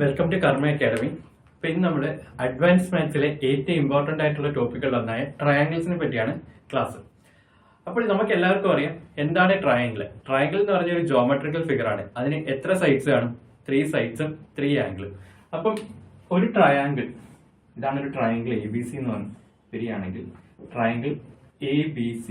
Welcome to കർമ്മ academy. ഇപ്പൊ ഇന്ന് നമ്മുടെ അഡ്വാൻസ് മാത്സിലെ ഏറ്റവും ഇമ്പോർട്ടന്റ് ആയിട്ടുള്ള ടോപ്പിക്കുകളൊന്നായ ട്രയാങ്കിൾസിനെ പറ്റിയാണ് ക്ലാസ്. അപ്പോൾ നമുക്ക് എല്ലാവർക്കും അറിയാം എന്താണ് ട്രയാങ്കിൾ. ട്രയാങ്കിൾ എന്ന് പറഞ്ഞ ഒരു ജോമെട്രിക്കൽ ഫിഗർ ആണ്. അതിന് എത്ര സൈഡ്സ് കാണും? 3 സൈഡ്സും 3 ആംഗിളും. അപ്പം ഒരു ട്രയാങ്കിൾ, ഇതാണ് ഒരു ട്രയാങ്കിൾ ABC എന്ന് പറഞ്ഞ ശരിയാണെങ്കിൽ ട്രയാങ്കിൾ ABC.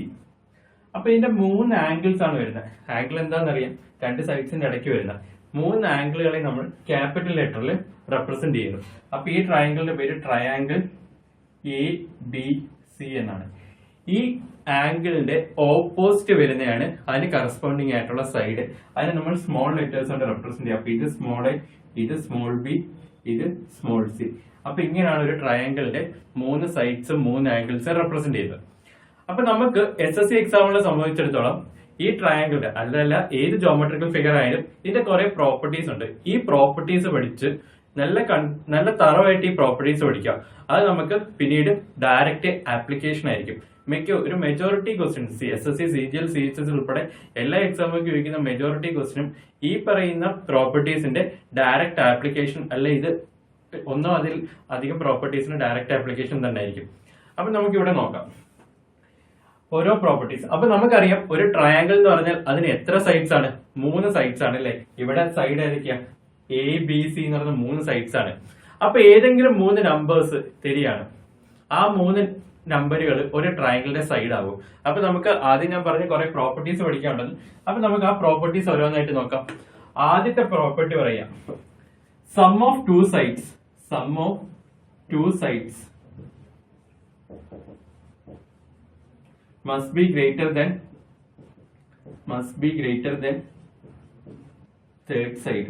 അപ്പൊ ഇതിന്റെ 3 ആംഗിൾസ് ആണ് വരുന്നത്. ആംഗിൾ എന്താണെന്നറിയാം, 2 സൈഡ്സിന്റെ ഇടയ്ക്ക് വരുന്ന 3 ആംഗിളുകളെ നമ്മൾ ക്യാപിറ്റൽ ലെറ്ററിൽ റെപ്രസെന്റ് ചെയ്യുന്നു. അപ്പൊ ഈ ട്രയാങ്കിളിന്റെ പേര് ട്രയാങ്കിൾ ABC എന്നാണ്. ഈ ആംഗിളിന്റെ ഓപ്പോസിറ്റ് വരുന്നതാണ് അതിന് കറസ്പോണ്ടിങ് ആയിട്ടുള്ള സൈഡ്. അതിനെ നമ്മൾ സ്മോൾ ലെറ്റേഴ്സ് കൊണ്ട് റെപ്രസെന്റ് ചെയ്യും. അപ്പൊ ഇത് സ്മോൾ എ, ഇത് സ്മോൾ ബി, ഇത് സ്മോൾ സി. അപ്പൊ ഇങ്ങനെയാണ് ഒരു ട്രയാങ്കിളിന്റെ 3 സൈഡ്സും 3 ആംഗിൾസും റെപ്രസെന്റ് ചെയ്യുന്നത്. അപ്പൊ നമുക്ക് SSC എക്സാമിനെ സംബന്ധിച്ചിടത്തോളം ഈ ട്രയാങ്കിളിന്റെ അല്ലല്ല ഏത് ജോമെട്രിക്കൽ ഫിഗർ ആയാലും ഇതിന്റെ കുറെ പ്രോപ്പർട്ടീസ് ഉണ്ട്. ഈ പ്രോപ്പർട്ടീസ് പഠിച്ച് നല്ല തറവായിട്ട് ഈ പ്രോപ്പർട്ടീസ് പഠിക്കാം. അത് നമുക്ക് പിന്നീട് ഡയറക്റ്റ് ആപ്ലിക്കേഷൻ ആയിരിക്കും. ഒരു majority questions SSC, CGL, CHS ഉൾപ്പെടെ എല്ലാ എക്സാമുകൾക്ക് ചോദിക്കുന്ന മെജോറിറ്റി ക്വസ്റ്റ്യനും ഈ പറയുന്ന പ്രോപ്പർട്ടീസിന്റെ ഡയറക്റ്റ് ആപ്ലിക്കേഷൻ അല്ല, ഇത് ഒന്നോ അതിൽ അധികം പ്രോപ്പർട്ടീസിന് ഡയറക്റ്റ് ആപ്ലിക്കേഷൻ തന്നെ ആയിരിക്കും. അപ്പൊ നമുക്ക് ഇവിടെ നോക്കാം ഓരോ പ്രോപ്പർട്ടീസ്. അപ്പൊ നമുക്കറിയാം ഒരു ട്രയാങ്കിൾ എന്ന് പറഞ്ഞാൽ അതിന് എത്ര സൈഡ്സ് ആണ്? 3 സൈഡ്സ് ആണ് അല്ലെ. ഇവിടെ സൈഡ് ഏതൊക്കെയാ? ABC എന്ന് പറഞ്ഞ 3 സൈഡ്സ് ആണ്. അപ്പൊ ഏതെങ്കിലും 3 നമ്പേഴ്സ് തരികയാണ്. ആ 3 നമ്പറുകൾ ഒരു ട്രയാങ്കിളിന്റെ സൈഡ് ആകും. അപ്പൊ നമുക്ക് ആദ്യം ഞാൻ പറഞ്ഞ കുറെ പ്രോപ്പർട്ടീസ് പഠിക്കാനുള്ളത്. അപ്പൊ നമുക്ക് ആ പ്രോപ്പർട്ടീസ് ഓരോന്നായിട്ട് നോക്കാം. ആദ്യത്തെ പ്രോപ്പർട്ടി പറയാം, sum of 2 sides. Sum of 2 sides must be greater than third side.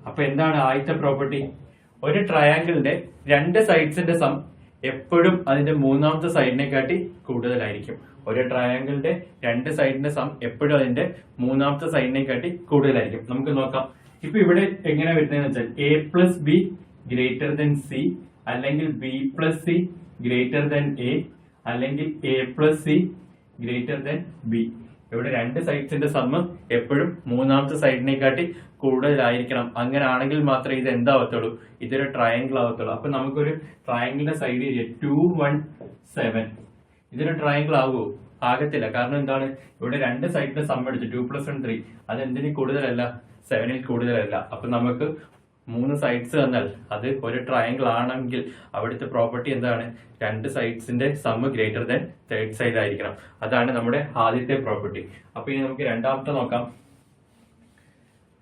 അപ്പൊ എന്താണ് ആദ്യത്തെ പ്രോപ്പർട്ടി? ഒരു ട്രയാങ്കിളിന്റെ 2 സൈഡ്സിന്റെ സം എപ്പോഴും അതിന്റെ മൂന്നാമത്തെ സൈഡിനെക്കാട്ടി കൂടുതലായിരിക്കും. ഒരു ട്രയാങ്കിളിന്റെ 2 സൈഡിന്റെ സം എപ്പോഴും അതിന്റെ മൂന്നാമത്തെ സൈഡിനെക്കാട്ടി കൂടുതലായിരിക്കും. നമുക്ക് നോക്കാം. ഇപ്പൊ ഇവിടെ എങ്ങനെ വരുന്നതെന്ന് വെച്ചാൽ A+B ഗ്രേറ്റർ ദൻ C, അല്ലെങ്കിൽ B+C ഗ്രേറ്റർ ദൻ A, അല്ലെങ്കിൽ A+C ഗ്രേറ്റർ ദൻ B. ഇവിടെ 2 സൈഡ്സിന്റെ സമ്മ് എപ്പോഴും മൂന്നാമത്തെ സൈഡിനെക്കാട്ടി കൂടുതലായിരിക്കണം. അങ്ങനെ ആണെങ്കിൽ മാത്രമേ ഇത് എന്താവത്തുള്ളൂ, ഇതൊരു ട്രയാങ്കിൾ ആവത്തുള്ളൂ. അപ്പൊ നമുക്കൊരു ട്രയാങ്കിളിന്റെ സൈഡ് ഏരിയ 2, 1, 7 ഇതൊരു ട്രയാങ്കിൾ ആകുമോ? ആകത്തില്ല. കാരണം എന്താണ്, ഇവിടെ 2 സൈഡിന്റെ സമ്മ് എടുത്ത് 2 + 1 3, അത് എന്തിന് കൂടുതലല്ല, 7ൽ കൂടുതലല്ല. അപ്പൊ നമുക്ക് 3 സൈഡ്സ് തന്നാൽ അത് ഒരു ട്രയാങ്കിൾ ആണെങ്കിൽ അവിടുത്തെ പ്രോപ്പർട്ടി എന്താണ്? 2 സൈഡ്സിന്റെ sum greater than third side ആയിരിക്കണം. അതാണ് നമ്മുടെ ആദ്യത്തെ പ്രോപ്പർട്ടി. അപ്പൊ ഇനി നമുക്ക് രണ്ടാമത്തെ നോക്കാം.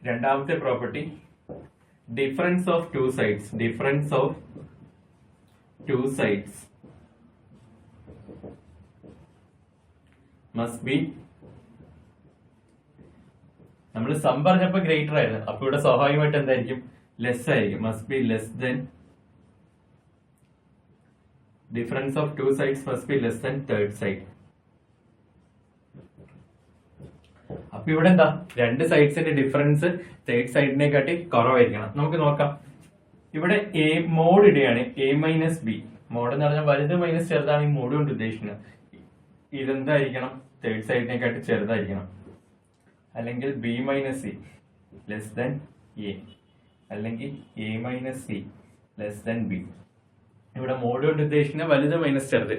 രണ്ടാമത്തെ property, difference of 2 sides. Difference of 2 sides must be, നമ്മൾ സം പറഞ്ഞപ്പോ ഗ്രേറ്റർ ആയിരുന്നു. അപ്പൊ ഇവിടെ സ്വാഭാവികമായിട്ട് എന്തായിരിക്കും? ലെസ് ആയിരിക്കും. Must be less than, difference of 2 sides must be less than third side. അപ്പൊ ഇവിടെ എന്താ, 2 സൈഡ്സിന്റെ ഡിഫറൻസ് തേർഡ് സൈഡിനെക്കാട്ടി കുറവായിരിക്കണം. നമുക്ക് നോക്കാം. ഇവിടെ A മോഡ് ഇടുകയാണ്, A-B. മോഡ് എന്ന് പറഞ്ഞാൽ വലുത് മൈനസ് ചെറുതാണ് ഈ മോഡ് കൊണ്ട് ഉദ്ദേശിക്കുന്നത്. ഇതെന്തായിരിക്കണം? തേർഡ് സൈഡിനെക്കാട്ടി ചെറുതായിരിക്കണം. അല്ലെങ്കിൽ B-C ലെസ് ദൻ A, അല്ലെങ്കിൽ A-C ലെസ് ദൻ B. ഇവിടെ മോഡ് കൊണ്ട് ഉദ്ദേശിക്കുന്നത് വലുത് മൈനസ് ചെറുത്.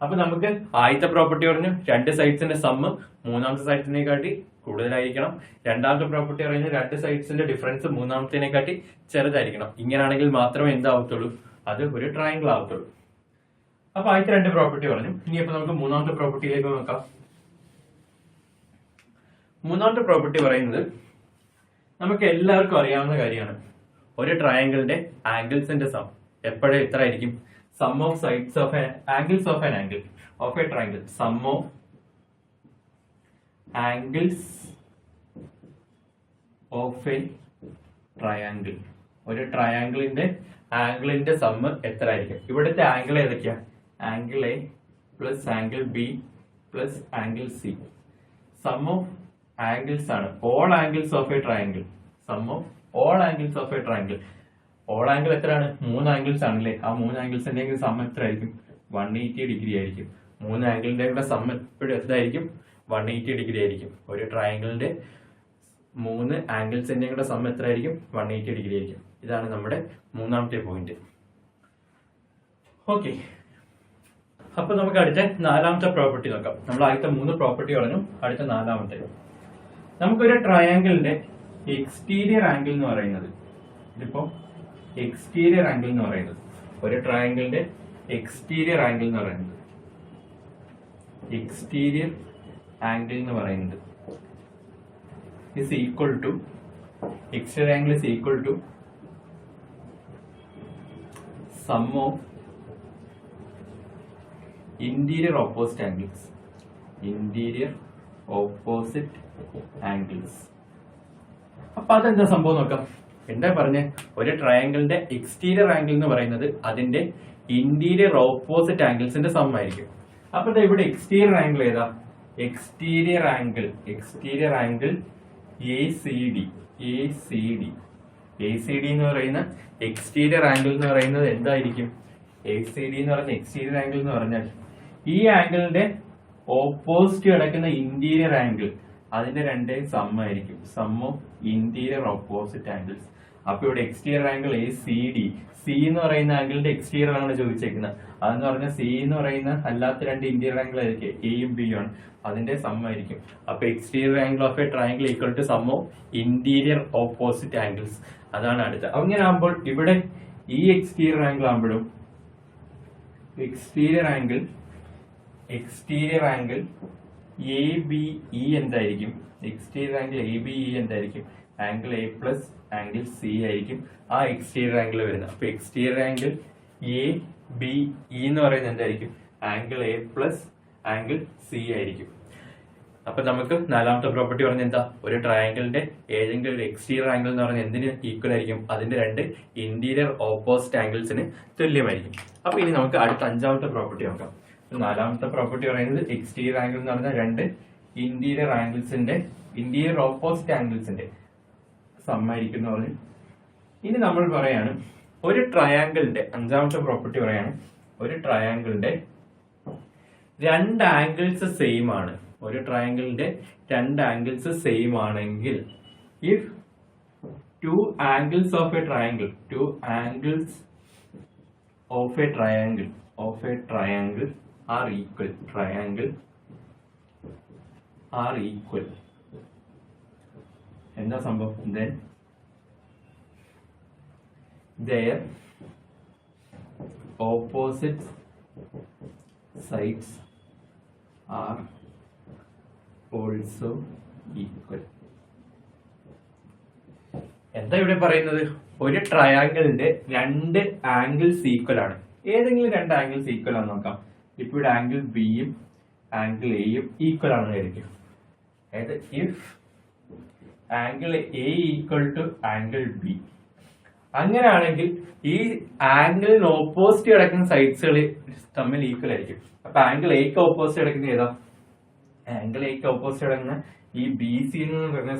അപ്പൊ നമുക്ക് ആദ്യത്തെ പ്രോപ്പർട്ടി പറഞ്ഞു 2 സൈഡ്സിന്റെ സമ്മ് മൂന്നാമത്തെ സൈഡ്സിനെക്കാട്ടി കൂടുതലായിരിക്കണം. രണ്ടാമത്തെ പ്രോപ്പർട്ടി പറയുന്നത് 2 സൈഡ്സിന്റെ ഡിഫറൻസ് മൂന്നാമത്തേനെക്കാട്ടി ചെറുതായിരിക്കണം. ഇങ്ങനെയാണെങ്കിൽ മാത്രമേ എന്താവത്തുള്ളൂ, അത് ഒരു ട്രയാങ്കിൾ ആവത്തുള്ളൂ. അപ്പൊ ആദ്യത്തെ 2 പ്രോപ്പർട്ടി പറഞ്ഞു. ഇനിയിപ്പോ നമുക്ക് മൂന്നാമത്തെ പ്രോപ്പർട്ടിയിലേക്ക് നോക്കാം. മൂന്നാമത്തെ പ്രോപ്പർട്ടി പറയുന്നത് നമുക്ക് എല്ലാവർക്കും അറിയാവുന്ന കാര്യമാണ്. ഒരു ട്രയാങ്കിളിന്റെ ആംഗിൾസിന്റെ സം എപ്പോഴും എത്ര ആയിരിക്കും? Sum of sides of angles of an angle of a triangle. Sum of angles of a triangle. ഒരു ട്രയാങ്കിളിന്റെ ആംഗിളിന്റെ സമ്മ് എത്ര ആയിരിക്കും? ഇവിടുത്തെ ആംഗിൾ ഏതൊക്കെയാ? Angle A plus angle B plus angle C. Sum of angles ആണ്. All angles of a triangle. Sum of all angles of a triangle. All angle എത്രയാണ്? 3 angles ആണല്ലേ. ആ 3 ആംഗിൾസിന്റെ സം എത്ര ആയിരിക്കും? 180 ഡിഗ്രി ആയിരിക്കും. 3 ആംഗിളിന്റെ സം എപ്പോഴും എന്തായിരിക്കും? 180 ഡിഗ്രി ആയിരിക്കും. ഒരു ട്രയാങ്കിളിന്റെ മൂന്ന് ആംഗിൾസിന്റെയും കൂടെ സം എത്ര ആയിരിക്കും? 180 ഡിഗ്രി ആയിരിക്കും. ഇതാണ് നമ്മുടെ മൂന്നാമത്തെ പോയിന്റ്. ഓക്കെ, അപ്പൊ നമുക്ക് അടുത്ത നാലാമത്തെ പ്രോപ്പർട്ടി നോക്കാം. നമ്മൾ ആദ്യത്തെ 3 പ്രോപ്പർട്ടി പറഞ്ഞു, അടുത്ത നാലാമത്തെ. നമുക്കൊരു ട്രയാങ്കിളിന്റെ എക്സ്റ്റീരിയർ ആംഗിൾ എന്ന് പറയുന്നത്, ഇതിപ്പോ എക്സ്റ്റീരിയർ ആംഗിൾ എന്ന് പറയുന്നത്, ഒരു ട്രയാങ്കിളിന്റെ എക്സ്റ്റീരിയർ ആംഗിൾ എന്ന് പറയുന്നത്, എക്സ്റ്റീരിയർ ആംഗിൾ എന്ന് പറയുന്നത് is equal to, exterior angle is equal to sum of interior opposite angles. Interior opposite angles. അപ്പൊ അതെന്താ സംഭവം നോക്കാം. എന്താ പറഞ്ഞ, ഒരു ട്രയാങ്കിളിന്റെ എക്സ്റ്റീരിയർ ആംഗിൾ എന്ന് പറയുന്നത് അതിന്റെ ഇന്റീരിയർ ഓപ്പോസിറ്റ് ആംഗിൾസിന്റെ സം ആയിരിക്കും. അപ്പൊ ഇവിടെ എക്സ്റ്റീരിയർ ആംഗിൾ ഏതാ? എക്സ്റ്റീരിയർ ആംഗിൾ ACD എന്ന് പറയുന്ന എക്സ്റ്റീരിയർ ആംഗിൾ എന്ന് പറയുന്നത് എന്തായിരിക്കും? ACD എന്ന് പറയുന്ന എക്സ്റ്റീരിയർ ആംഗിൾ എന്ന് പറഞ്ഞാൽ ഈ ആംഗിളിന്റെ ഓപ്പോസിറ്റ് കിടക്കുന്ന ഇന്റീരിയർ ആംഗിൾ, അതിന്റെ രണ്ടേ സം ആയിരിക്കും, sum of interior opposite angles. അപ്പൊ ഇവിടെ എക്സ്റ്റീരിയർ ആംഗിൾ ACD, സി എന്ന് പറയുന്ന ആംഗിളിന്റെ എക്സ്റ്റീരിയർ ആണ് ചോദിച്ചേക്കുന്നത്. അതെന്ന് പറഞ്ഞാൽ സി എന്ന് പറയുന്ന അല്ലാത്ത രണ്ട് ഇന്റീരിയർ ആംഗിൾ ആയിരിക്കും, എയും ബിയും ആണ്, അതിന്റെ സം ആയിരിക്കും. അപ്പൊ exterior angle of a triangle equal to sum of interior opposite angles. അതാണ് അടുത്ത. അങ്ങനെ ആകുമ്പോൾ ഇവിടെ ഈ എക്സ്റ്റീരിയർ ആംഗിൾ ആകുമ്പോഴും എക്സ്റ്റീരിയർ ആംഗിൾ ABE എന്തായിരിക്കും? എക്സ്റ്റീരിയർ ആംഗിൾ ABE എന്തായിരിക്കും? Angle A plus angle C ആയിരിക്കും ആ എക്സ്റ്റീരിയർ ആംഗിൾ വരുന്നത്. അപ്പൊ എക്സ്റ്റീരിയർ ആംഗിൾ ABE എന്ന് പറയുന്നത് എന്തായിരിക്കും? Angle A plus angle C ആയിരിക്കും. അപ്പൊ നമുക്ക് നാലാമത്തെ പ്രോപ്പർട്ടി പറഞ്ഞ എന്താ? ഒരു ട്രയാംഗിളിന്റെ ഏതെങ്കിലും ഒരു എക്സ്റ്റീരിയർ ആംഗിൾ എന്ന് പറഞ്ഞാൽ എന്തിന് ഈക്വൽ ആയിരിക്കും? അതിന്റെ രണ്ട് ഇന്റീരിയർ ഓപ്പോസിറ്റ് ആംഗിൾസിന് തുല്യമായിരിക്കും. അപ്പൊ ഇനി നമുക്ക് അടുത്ത അഞ്ചാമത്തെ പ്രോപ്പർട്ടി നോക്കാം. നാലാമത്തെ പ്രോപ്പർട്ടി പറയുന്നത് എക്സ്റ്റീരിയർ ആംഗിൾ എന്ന് പറഞ്ഞാൽ രണ്ട് ഇന്റീരിയർ ഓപ്പോസിറ്റ് ആംഗിൾസിന്റെ സമ്മായിരിക്കും എന്ന് പറഞ്ഞു. ഇനി നമ്മൾ പറയാണ് ഒരു ട്രയാംഗിളിന്റെ അഞ്ചാമത്തെ പ്രോപ്പർട്ടി പറയാണ് ഒരു ട്രയാംഗിളിന്റെ രണ്ട് ആംഗിൾസ് സെയിം ആണ്. ഒരു ട്രയാംഗിളിന്റെ രണ്ട് ആംഗിൾസ് സെയിം ആണെങ്കിൽ if two angles of a triangle are equal എന്താ സംഭവം? then their opposite sides are also equal. എന്താ ഇവിടെ പറയുന്നത്? ഒരു ട്രയാംഗിളിന്റെ രണ്ട് ആംഗിൾസ് ഈക്വൽ ആണ്. ഏതെങ്കിലും രണ്ട് ആംഗിൾസ് ഈക്വൽ ആണെന്ന് നോക്കാം. ഇപ്പൊ ഇവിടെ ആംഗിൾ ബിയും ആംഗിൾ എയും ഈക്വൽ ആണെന്ന് വിചാരിക്കും. അതായത് if angle A equal to angle b, അങ്ങനെയാണെങ്കിൽ ഈ ആംഗിളിന് ഓപ്പോസിറ്റ് കിടക്കുന്ന സൈഡ്സുകൾ തമ്മിൽ ഈക്വൽ ആയിരിക്കും. അപ്പൊ ആംഗിൾ എക്ക് ഓപ്പോസിറ്റ് കിടക്കുന്ന ഏതാ? ആംഗിൾ എക്ക് ഓപ്പോസിറ്റ് കിടക്കുന്ന ഈ ബി സി എന്ന് പറയുന്ന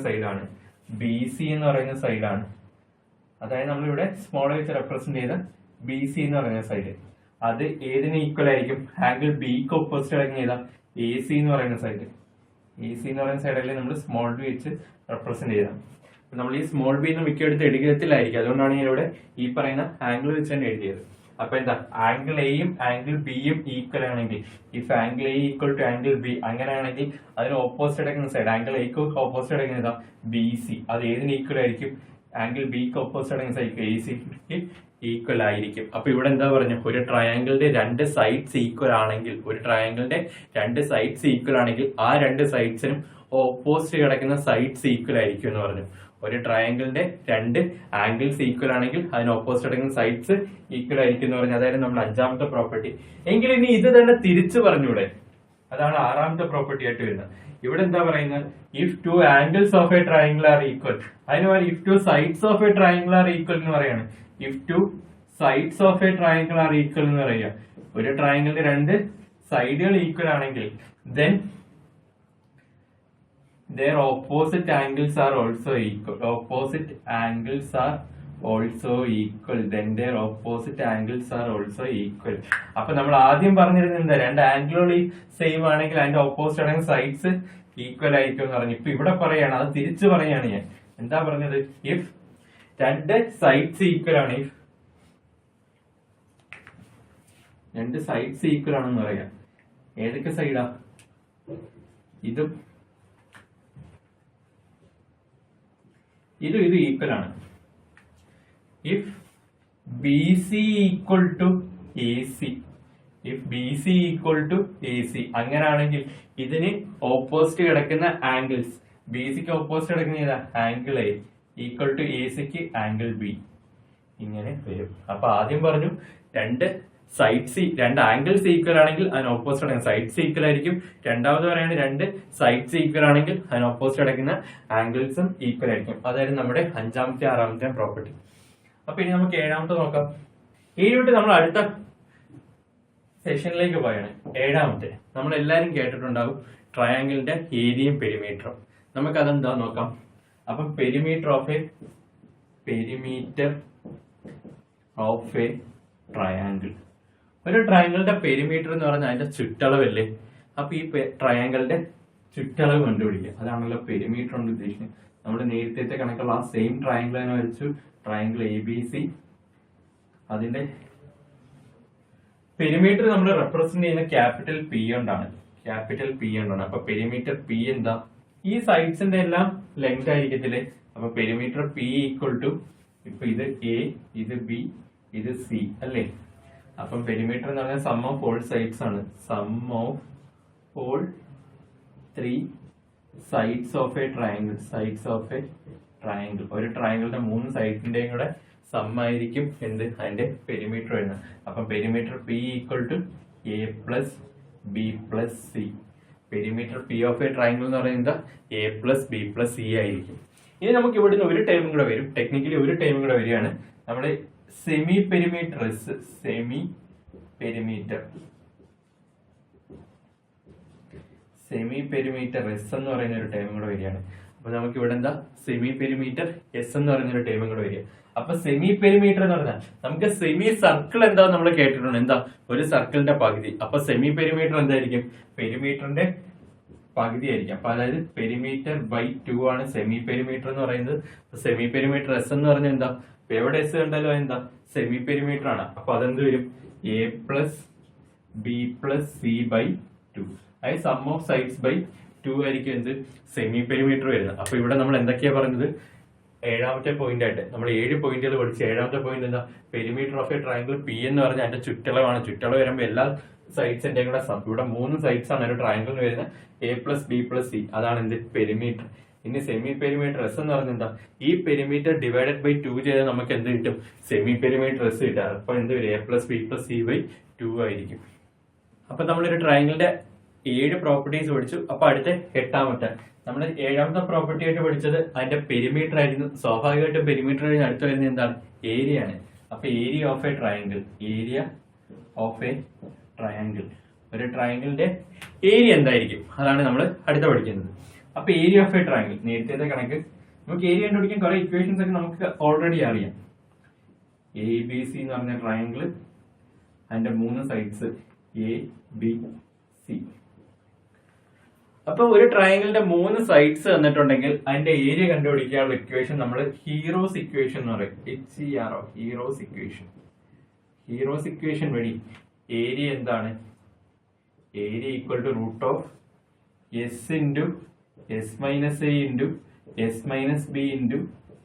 സൈഡാണ്. അതായത് നമ്മളിവിടെ സ്മോൾ വെച്ച് റെപ്രസെന്റ് ചെയ്ത ബി സി എന്ന് പറയുന്ന സൈഡ്, അത് ഏതിന് ഈക്വൽ ആയിരിക്കും? ആംഗിൾ ബിക്ക് ഓപ്പോസിറ്റ് കിടക്കുന്ന ഏതാ? എ സി എന്ന് പറയുന്ന സൈഡ്. സൈഡല്ലേ നമ്മൾ സ്മോൾ ബി വെച്ച് റെപ്രസെന്റ് ചെയ്താൽ. നമ്മൾ ഈ സ്മോൾ ബി എന്ന് മിക്കടുത്ത് എടുക്കത്തിലായിരിക്കും. അതുകൊണ്ടാണ് ഞാൻ ഇവിടെ ഈ പറയുന്ന ആംഗിൾ വെച്ച് തന്നെ എഴുതിയത്. അപ്പൊ എന്താ? ആംഗിൾ എയും ആംഗിൾ ബിയും ഈക്വൽ ആണെങ്കിൽ, if angle A equal to angle b, അങ്ങനെയാണെങ്കിൽ അതിന് ഓപ്പോസിറ്റ് എടുക്കുന്ന സൈഡ്, ആംഗിൾ എക്ക് ഓപ്പോസിറ്റ് എടുക്കുന്ന ഏതാ? B C. അത് ഏതിന് ഈക്വൽ ആയിരിക്കും? ആംഗിൾ ബിക്ക് ഓപ്പോസിറ്റ് എടുക്കുന്ന സൈഡ് എ സിക്ക് ഈക്വൽ ആയിരിക്കും. അപ്പൊ ഇവിടെ എന്താ പറഞ്ഞു? ഒരു ട്രയാംഗിളിന്റെ രണ്ട് സൈഡ്സ് ഈക്വൽ ആണെങ്കിൽ, ആ രണ്ട് സൈഡ്സിനും ഓപ്പോസിറ്റ് കിടക്കുന്ന സൈഡ്സ് ഈക്വൽ ആയിരിക്കും എന്ന് പറഞ്ഞു. ഒരു ട്രയാംഗിളിന്റെ രണ്ട് ആംഗിൾസ് ഈക്വൽ ആണെങ്കിൽ അതിന് ഓപ്പോസിറ്റ് കിടക്കുന്ന സൈഡ്സ് ഈക്വൽ ആയിരിക്കും എന്ന് പറഞ്ഞു. അതായത് നമ്മുടെ അഞ്ചാമത്തെ പ്രോപ്പർട്ടി. എങ്കിൽ ഇനി ഇത് തന്നെ തിരിച്ചു പറഞ്ഞൂടെ? അതാണ് ആറാമത്തെ പ്രോപ്പർട്ടി ആയിട്ട് വരുന്നത്. ഇവിടെ എന്താ പറയുന്നത്? If two angles of a triangle are equal, അതിന് പറയുന്നത് if two sides of a triangle are equal എന്ന് പറയാണ്. If two sides of a triangle are equal എന്ന് പറയുക. ഒരു ട്രയാംഗിളിന്റെ രണ്ട് സൈഡുകൾ ഈക്വൽ ആണെങ്കിൽ then their opposite angles are also equal. അപ്പൊ നമ്മൾ ആദ്യം പറഞ്ഞിരുന്നത് എന്താ? രണ്ട് ആംഗിളുകൾ സെയിം ആണെങ്കിൽ അതിന്റെ ഓപ്പോസിറ്റ് ആണെങ്കിൽ സൈഡ്സ് ഈക്വൽ ആയിരിക്കും എന്ന് പറഞ്ഞു. ഇപ്പൊ ഇവിടെ പറയാണ്, അത് തിരിച്ചു പറയാണ് ഞാൻ. എന്താ പറഞ്ഞത്? ഇഫ് രണ്ട് സൈഡ്സ് ഈക്വൽ ആണ്, ഇഫ് രണ്ട് സൈഡ്സ് ഈക്വൽ ആണെന്ന് പറയാം. ഏതൊക്കെ സൈഡാ? ഇതും ഇത് ഈക്വൽ ആണ്. If B C equal to A C, if B C equal to A C, അങ്ങനാണെങ്കിൽ ഇതിന് ഓപ്പോസിറ്റ് കിടക്കുന്ന ആംഗിൾസ്, ബി സിക്ക് ഓപ്പോസിറ്റ് കിടക്കുന്ന ഏതാ? Angle A equal to A സിക്ക് ആംഗിൾ ബി, ഇങ്ങനെ വരും. അപ്പൊ ആദ്യം പറഞ്ഞു രണ്ട് സൈഡ്സ്, രണ്ട് ആംഗിൾസ് ഈക്വൽ ആണെങ്കിൽ അതിന് ഓപ്പോസിറ്റ് കിടക്കുന്ന സൈഡ്സ് ഈക്വൽ ആയിരിക്കും. രണ്ടാമത് പറയാണ് രണ്ട് സൈഡ്സ് ഈക്വൽ ആണെങ്കിൽ അതിന് ഓപ്പോസിറ്റ് കിടക്കുന്ന ആംഗിൾസും ഈക്വൽ ആയിരിക്കും. അതായിരുന്നു നമ്മുടെ അഞ്ചാമത്തെ ആറാമത്തെ പ്രോപ്പർട്ടി. അപ്പൊ ഇനി നമുക്ക് ഏഴാമത്തെ നോക്കാം. ഏഴോട്ട് നമ്മൾ അടുത്ത സെഷനിലേക്ക് പോയാണ്. ഏഴാമത്തെ നമ്മൾ എല്ലാരും കേട്ടിട്ടുണ്ടാവും ട്രയാങ്കിളിന്റെ ഏരിയയും പെരിമീറ്ററും. നമുക്ക് അതെന്താ നോക്കാം. അപ്പം പെരിമീറ്റർ ഓഫ് എ ട്രയാങ്കിൾ, ഒരു ട്രയാങ്കിളിന്റെ പെരിമീറ്റർ എന്ന് പറഞ്ഞാൽ അതിന്റെ ചുറ്റളവല്ലേ. അപ്പൊ ഈ ട്രയാങ്കിളിന്റെ ചുറ്റളവ് കണ്ടുപിടിക്കുക, അതാണല്ലോ പെരിമീറ്റർ കൊണ്ട് ഉദ്ദേശിക്കുന്നത്. നമ്മൾ നേരത്തെ കണക്കുള്ള ആ സെയിം ട്രയാങ്കിൾ തന്നെ വരച്ചു, ട്രയാങ്കിൾ എ ബി സി. അതിന്റെ പെരിമീറ്റർ നമ്മൾ റെപ്രസെന്റ് ചെയ്യുന്ന ക്യാപിറ്റൽ പി കൊണ്ടാണ്, ക്യാപിറ്റൽ പി കൊണ്ടാണ്. അപ്പൊ പെരിമീറ്റർ പി എന്താ? ഈ സൈഡ്സിന്റെ എല്ലാം ലെങ്ത് ആയിരിക്കത്തില്ലേ. അപ്പൊ പെരിമീറ്റർ പി ഈക്വൽ ടു, ഇപ്പൊ ഇത് എ, ഇത് ബി, ഇത് സി അല്ലേ. അപ്പം പെരിമീറ്റർ എന്ന് പറഞ്ഞാൽ സം ഓഫ് ഓൾ സൈഡ്സ് ആണ്, sum of all 3 sides of a triangle, sides of a triangle. ഒരു ട്രയാങ്കിളിന്റെ 3 സൈഡ്സിന്റെയും കൂടെ സം ആയിരിക്കും എന്ത്? അതിന്റെ പെരിമീറ്റർ വരുന്നത്. അപ്പൊ perimeter P equal to A plus B plus c. Perimeter p of a triangle എന്ന് പറയുന്നത് a plus B plus c ആയിരിക്കും. ഇനി നമുക്ക് ഇവിടുന്ന് ഒരു ടൈമും കൂടെ വരും, ടെക്നിക്കലി ഒരു ടൈമും കൂടെ വരികയാണ്. നമ്മുടെ semi perimeter S, semi perimeter S എന്ന് പറയുന്ന ഒരു ടൈമും കൂടെ വരികയാണ്. അപ്പൊ നമുക്ക് ഇവിടെ എന്താ? സെമി പെരിമീറ്റർ എസ് എന്ന് പറയുന്ന ഒരു ടൈമും കൂടെ വരിക. അപ്പൊ സെമി പെരിമീറ്റർ എന്ന് പറഞ്ഞാൽ നമുക്ക് സെമി സർക്കിൾ എന്താ നമ്മൾ കേട്ടിട്ടുണ്ട്, എന്താ? ഒരു സർക്കിളിന്റെ പകുതി. അപ്പൊ സെമി പെരിമീറ്റർ എന്തായിരിക്കും? പെരിമീറ്ററിന്റെ പകുതി ആയിരിക്കും. അപ്പൊ അതായത് പെരിമീറ്റർ ബൈ 2 ആണ് സെമി പെരിമീറ്റർ എന്ന് പറയുന്നത്. സെമി പെരിമീറ്റർ എസ് എന്ന് പറഞ്ഞാൽ എന്താ? എവിടെ എസ് കണ്ടാലും എന്താ? സെമി പെരിമീറ്റർ ആണ്. അപ്പൊ അതെന്ത് വരും? A plus B plus C by 2. അതായത് സം ഓഫ് സൈഡ്സ് ബൈ 2 ആയിരിക്കും എന്ത്? സെമി പെരിമീറ്റർ വരുന്നത്. അപ്പൊ ഇവിടെ നമ്മൾ എന്തൊക്കെയാ പറഞ്ഞത്? ഏഴാമത്തെ പോയിന്റ് ആയിട്ട് നമ്മൾ 7 പോയിന്റുകൾ പഠിച്ചു. ഏഴാമത്തെ പോയിന്റ് എന്താ? Perimeter of a triangle P എന്ന് പറഞ്ഞാൽ അതിന്റെ ചുറ്റളവാണ്. ചുറ്റളവ് വരുമ്പോൾ എല്ലാ സൈഡ്സിന്റെ കൂടെ സം. ഇവിടെ 3 സൈഡ്സ് ആണ് ഒരു ട്രയാങ്കിളിന് വരുന്നത്, A plus B plus C. അതാണ് എന്ത്? പെരിമീറ്റർ. ഇനി സെമി പെരിമീറ്റർ എസ് എന്ന് പറഞ്ഞാൽ എന്താ? ഈ പെരിമീറ്റർ ഡിവൈഡഡ് ബൈ 2 ചെയ്താൽ നമുക്ക് എന്ത് കിട്ടും? സെമി പെരിമീറ്റർ എസ് കിട്ടുക. അപ്പൊ എന്ത് വരും? A plus B plus C by 2 ആയിരിക്കും. അപ്പൊ നമ്മളൊരു ട്രയാങ്കിളിന്റെ 7 പ്രോപ്പർട്ടീസ് പഠിച്ചു. അപ്പൊ അടുത്ത 8ാമത്തെ നമ്മൾ 7ാമത്തെ പ്രോപ്പർട്ടി ആയിട്ട് പഠിച്ചത് അതിന്റെ പെരിമീറ്റർ ആയിരുന്നു. സ്വാഭാവികമായിട്ടും പെരിമീറ്റർ കഴിഞ്ഞ് അടുത്ത് വരുന്നത് എന്താണ്? ഏരിയ ആണ്. അപ്പൊ area of a triangle, area of a triangle, ഒരു ട്രയാങ്കിളിന്റെ ഏരിയ എന്തായിരിക്കും? അതാണ് നമ്മൾ അടുത്ത പഠിക്കുന്നത്. അപ്പൊ ഏരിയ ഓഫ് എ ട്രയാങ്കിൾ, നേരത്തെ കണക്ക് നമുക്ക് ഏരിയ കണ്ടുപിടിക്കാൻ കുറെ ഇക്വേഷൻസ് ഒക്കെ നമുക്ക് ഓൾറെഡി അറിയാം. എ ബി സി എന്ന് പറഞ്ഞ ട്രയാങ്കിൾ, അതിന്റെ 3 സൈഡ്സ് എ ബി സി. അപ്പൊ ഒരു ട്രയാങ്കിളിന്റെ 3 സൈഡ്സ് തന്നിട്ടുണ്ടെങ്കിൽ അതിന്റെ ഏരിയ കണ്ടുപിടിക്കാനുള്ള ഇക്വേഷൻ നമ്മൾ ഹീറോസ് ഇക്വേഷൻ എന്ന് പറയും. HERO, Hero's equation. Hero's equation വഴി ഏരിയ എന്താണ്? Area equal to root of S into S minus A into S minus B into